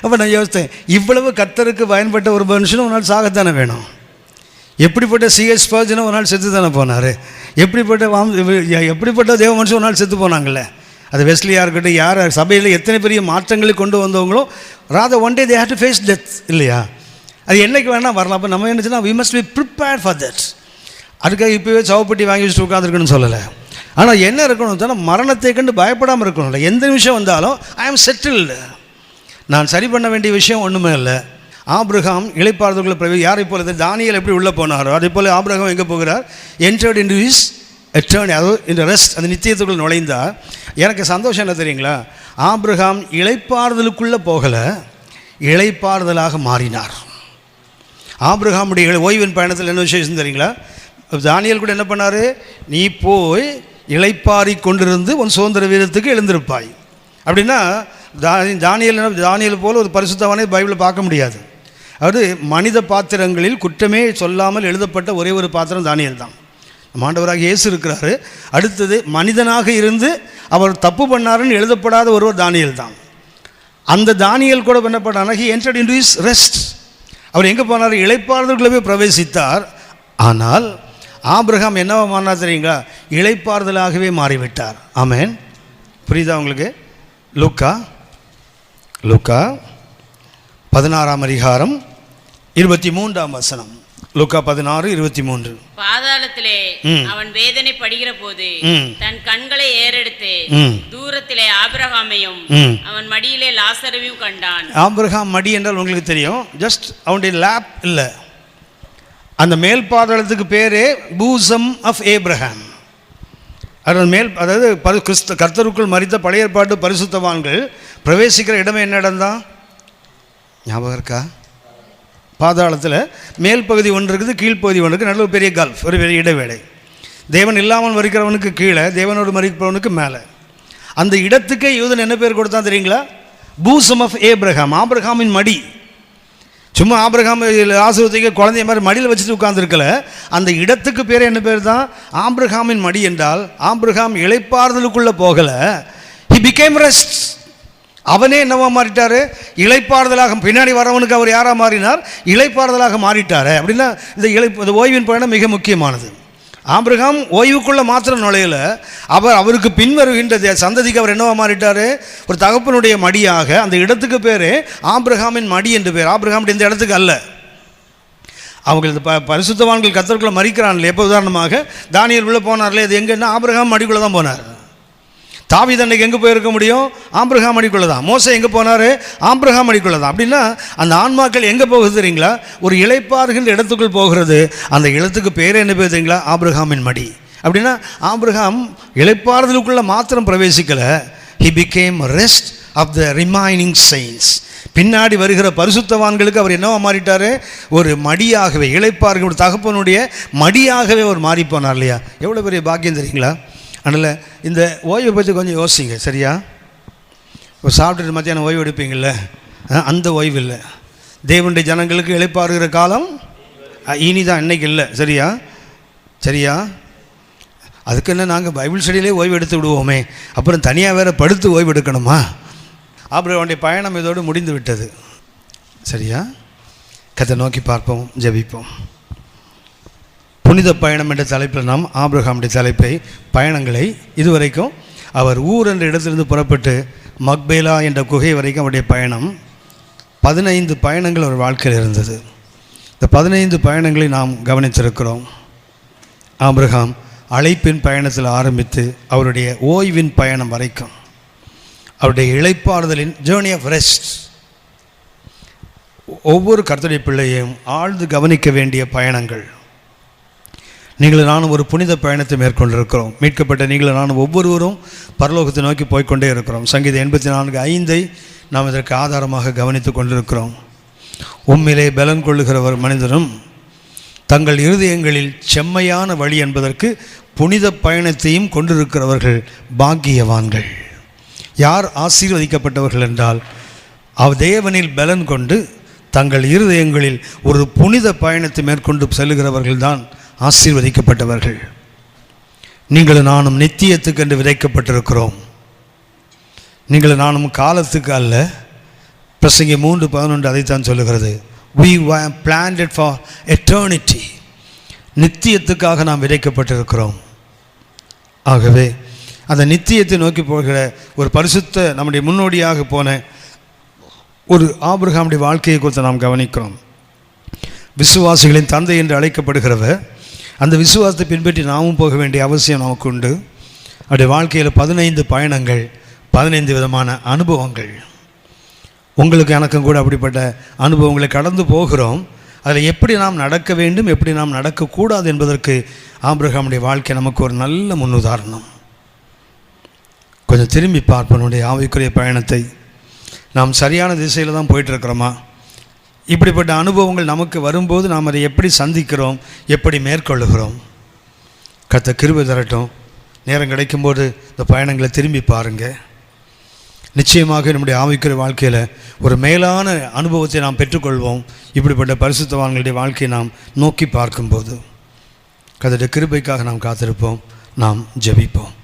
அப்போ நான் யோசித்தேன், இவ்வளவு கர்த்தருக்கு பயன்பட்ட ஒரு மனுஷனும் ஒரு நாள் சாகத்தானே வேணும். எப்படிப்பட்ட C.H. ஸ்பர்ஜனும் ஒரு நாள் செத்து தானே போனார். எப்படிப்பட்ட தேவ மனுஷன் ஒரு நாள் செத்து போனாங்கல்ல. அது வெஸ்லியாக இருக்கட்டும், யார் சபையில் எத்தனை பெரிய மாற்றங்களை கொண்டு வந்தவங்களோ rather one day they have to face death இல்லையா. அது என்றைக்கு வேணால் வரலாம். அப்போ நம்ம என்னச்சுன்னா we must be prepared for that. அதுக்காக இப்போவே சவப்பட்டி வாங்கி வச்சுட்டு உட்காந்துருக்குன்னு சொல்லலை. ஆனால் என்ன இருக்கணும் தானே, மரணத்தை கண்டு பயப்படாமல் இருக்கணும்ல. எந்த விஷயம் வந்தாலும் ஐ ஆம் செட்டில்டு, நான் சரி பண்ண வேண்டிய விஷயம் ஒன்றுமே இல்லை. ஆபிரகாம் இளைப்பாறுதலுக்குள்ள யாரை போல தானியேல் எப்படி உள்ளே போனாரோ அதே போல் ஆபிரகாம் எங்கே போகிறார், என்டர்ட் இன்டு ஹிஸ் எட்டர்னி, அதாவது இந்த ரெஸ்ட், அந்த நித்தியத்துக்குள் நுழைந்தார். எனக்கு சந்தோஷம் என்ன தெரியுங்களா, ஆபிரகாம் இளைப்பாறுதலுக்குள்ளே போகலை, இளைப்பாறுதலாக மாறினார். ஆபிரகாமுடைய ஓய்வின் பயணத்தில் என்ன விசேஷம் தெரியுங்களா, தானியேல் கூட என்ன பண்ணார், நீ போய் இளைப்பாரி கொண்டிருந்து உன் சுதந்திர வீரத்துக்கு எழுந்திருப்பாய் அப்படின்னா, தானியேல் போல் ஒரு பரிசுத்தவானை பைபிளில் பார்க்க முடியாது. அது மனித பாத்திரங்களில் குற்றமே சொல்லாமல் எழுதப்பட்ட ஒரே ஒரு பாத்திரம் தானியேல் தான். ஆண்டவராக இயேசு இருக்கிறாரு. அடுத்தது மனிதனாக இருந்து அவர் தப்பு பண்ணாருன்னு எழுதப்படாத ஒருவர் தானியேல் தான். அந்த தானியேல் கூட என்ன பண்ணார், he entered into his rest. அவர் எங்கே போனார், இளைப்பாறுதலுக்குள்ளே போய் பிரவேசித்தார். ஆனால் ஆபிரகாம் என்னவா மாறினார் தெரியுங்களா, இளைப்பாறுதலாகவே மாறிவிட்டார். ஆமென். புரியுதா உங்களுக்கு? லூக்கா 16ஆம் அதிகாரம் 23ஆம் வசனம். லூக்கா 16:23. பாதாளத்திலே அவன் வேதனை படுகிற போது தன் கண்களை ஏறெடுத்து தூரத்திலே ஆபிரகாமையும் அவன் மடியிலே லாசருவையும் கண்டான். ஆபிரகாம் மடி என்றால் உங்களுக்கு தெரியும், ஜஸ்ட் அவனுடைய லேப் இல்லை, அந்த மேல் பாதாளத்துக்கு பேரே பூசம் ஆஃப் ஏப்ரஹாம். அதாவது கர்த்தருக்குள் மரித்த பழைய ஏற்பாட்டு பரிசுத்தவான்கள் பிரவேசிக்கிற இடமே என்ன இடம் தான், ஞாபகம் இருக்கா? பாதாளத்தில் மேல் பகுதி ஒன்று இருக்குது, கீழ்ப்பகுதி ஒன்று இருக்குது, நல்ல ஒரு பெரிய கல்ஃப், ஒரு பெரிய இடைவேளை. தேவன் இல்லாமல் மறிக்கிறவனுக்கு கீழே, தேவனோடு மறிக்கிறவனுக்கு மேலே. அந்த இடத்துக்கே யூதன் என்ன பேர் கொடுத்தான் தெரியுங்களா, பூசம் ஆஃப் ஏப்ரஹாம், ஆபிரகாமின் மடி. சும்மா ஆபிரகாம் ஆசீர்வதிக்க குழந்தைய மாதிரி மடியில் வச்சுட்டு உட்கார்ந்துருக்கல, அந்த இடத்துக்கு பேர் என்ன பேர் தான், ஆபிரகாமின் மடி. என்றால் ஆபிரகாம் இளைப்பாறுதலுக்குள்ளே போகலை, ஹி பிகேம் ரெஸ்ட். அவனே என்னவா மாறிட்டார், இளைப்பாறுதலாக. பின்னாடி வரவனுக்கு அவர் யாராக மாறினார், இளைப்பாறுதலாக மாறிட்டார். அப்படின்னா இந்த ஓய்வின் பயணம் மிக முக்கியமானது. ஆபிரகாம் ஓய்வுக்குள்ளே மாத்திரம் நுழையில, அவருக்கு பின்வருகின்ற சந்ததிக்கு அவர் என்னவா மாறிட்டார், ஒரு தகப்பனுடைய மடியாக. அந்த இடத்துக்கு பேர் ஆபிரகாமின் மடி என்று பேர். ஆபிரகாம் இந்த இடத்துக்கு அல்ல, அவங்களுக்கு பரிசுத்தவான்கள் கர்த்தருக்குள்ள மறிக்கிறான்ல. எப்போ உதாரணமாக தானியேல் உள்ள போனார்ல, இது எங்கன்னா ஆபிரகாம் மடிக்குள்ளே தான் போனார். தாவீது அன்னைக்கு எங்கே போயிருக்க முடியும், ஆபிரகாம் மடிக்குள்ளே தான். மோசே எங்கே போனார், ஆபிரகாம் மடிக்குள்ளே தான். அப்படின்னா அந்த ஆன்மாக்கள் எங்கே போகுது தெரியுங்களா, ஒரு இளைப்பாறுகின்ற இடத்துக்குள் போகிறது. அந்த இடத்துக்கு பேர் என்ன பேர் தெரியுங்களா, ஆபிரகாமின் மடி. அப்படின்னா ஆபிரகாம் இளைப்பாறுதலுக்குள்ளே மாத்திரம் பிரவேசிக்கலை, he became rest of the remaining saints. பின்னாடி வருகிற பரிசுத்தவான்களுக்கு அவர் என்னவா மாறிட்டார், ஒரு மடியாகவே, இளைப்பாறுகிற தகப்பனுடைய மடியாகவே அவர் மாறி போனார் இல்லையா. எவ்வளோ பெரிய பாக்கியம் தெரியுங்களா. அதனால் இந்த ஓய்வை பற்றி கொஞ்சம் யோசிங்க, சரியா? இப்போ சாப்பிட்டுட்டு மத்தியானம் ஓய்வு எடுப்பீங்கள்ல, அந்த ஓய்வு இல்லை. தேவனுடைய ஜனங்களுக்கு இளைப்பாறுகிற காலம் இனிதான், இன்னைக்கு இல்லை. சரியா? அதுக்கு என்ன, நாங்கள் பைபிள் ஸ்டடியிலே ஓய்வு எடுத்து விடுவோமே, அப்புறம் தனியாக வேறு படுத்து ஓய்வு எடுக்கணுமா? அப்புறம் அவனுடைய பயணம் இதோடு முடிந்து விட்டது. சரியா? கர்த்தரை நோக்கி பார்ப்போம், ஜெபிப்போம். புனித பயணம் என்ற தலைப்பில் நாம் ஆபிரகாமுடைய பயணங்களை இதுவரைக்கும் அவர் ஊர் என்ற இடத்திலிருந்து புறப்பட்டு மக்பேலா என்ற குகை வரைக்கும் அவருடைய பயணம் 15 பயணங்கள் அவர் வாழ்க்கையில் இருந்தது. இந்த 15 பயணங்களை நாம் கவனித்திருக்கிறோம். ஆபிரகாம் அழைப்பின் பயணத்தில் ஆரம்பித்து அவருடைய ஓய்வின் பயணம் வரைக்கும், அவருடைய இளைப்பாறுதலின் ஜேர்னி ஆஃப் ரெஸ்ட். ஒவ்வொரு கர்த்தருடைய பிள்ளையும் ஆழ்ந்து கவனிக்க வேண்டிய பயணங்கள். நீங்கள் நானும் ஒரு புனித பயணத்தை மேற்கொண்டிருக்கிறோம். மீட்கப்பட்ட நீங்கள் நானும் ஒவ்வொருவரும் பரலோகத்தை நோக்கி போய்கொண்டே இருக்கிறோம். சங்கீதம் 84:5 நாம் இதற்கு ஆதாரமாக கவனித்து கொண்டிருக்கிறோம். உம்மிலே பலன் கொள்ளுகிறவர் மனிதனும் தங்கள் இருதயங்களில் செம்மையான வழி என்பதற்கு புனித பயணத்தையும் கொண்டிருக்கிறவர்கள் பாக்கியவான்கள். யார் ஆசீர்வதிக்கப்பட்டவர்கள் என்றால், தேவனில் பலன் கொண்டு தங்கள் இருதயங்களில் ஒரு புனித பயணத்தை மேற்கொண்டு செல்லுகிறவர்கள்தான் ஆசீர்வதிக்கப்பட்டவர்கள். நீங்களும் நானும் நித்தியத்துக்கு என்று விதைக்கப்பட்டிருக்கிறோம். நீங்களும் நானும் காலத்துக்கு அல்ல, பிரசங்கி 3:11 அதைத்தான் சொல்லுகிறது. We were planted for eternity. நித்தியத்துக்காக நாம் விதைக்கப்பட்டிருக்கிறோம். ஆகவே அந்த நித்தியத்தை நோக்கி போகிற ஒரு பரிசுத்த நம்முடைய முன்னோடியாக போன ஒரு ஆபிரகாமுடைய வாழ்க்கையை குறித்து நாம் கவனிக்கிறோம். விசுவாசிகளின் தந்தை என்று அழைக்கப்படுகிறவர். அந்த விசுவாசத்தை பின்பற்றி நாமும் போக வேண்டிய அவசியம் நமக்கு உண்டு. அவருடைய வாழ்க்கையில் 15 பயணங்கள், 15 விதமான அனுபவங்கள். உங்களுக்கு எனக்கும் கூட அப்படிப்பட்ட அனுபவங்களை கடந்து போகிறோம். அதில் எப்படி நாம் நடக்க வேண்டும், எப்படி நாம் நடக்கக்கூடாது என்பதற்கு ஆபிரகாமுடைய வாழ்க்கை நமக்கு ஒரு நல்ல முன்னுதாரணம். கொஞ்சம் திரும்பி பார்ப்போம் நம்முடைய ஆவிக்குரிய பயணத்தை. நாம் சரியான திசையில் தான் போயிட்டுருக்கிறோமா? இப்படிப்பட்ட அனுபவங்கள் நமக்கு வரும்போது நாம் அதை எப்படி சந்திக்கிறோம், எப்படி மேற்கொள்ளுகிறோம்? கர்த்தர் கிருபை தரட்டும். நேரம் கிடைக்கும்போது இந்த பயணங்களை திரும்பி பாருங்கள். நிச்சயமாக நம்முடைய ஆவிக்குரிய வாழ்க்கையில் ஒரு மேலான அனுபவத்தை நாம் பெற்றுக்கொள்வோம். இப்படிப்பட்ட பரிசுத்தவான்களுடைய வாழ்க்கையை நாம் நோக்கி பார்க்கும்போது கர்த்தருடைய கிருபைக்காக நாம் காத்திருப்போம். நாம் ஜெபிப்போம்.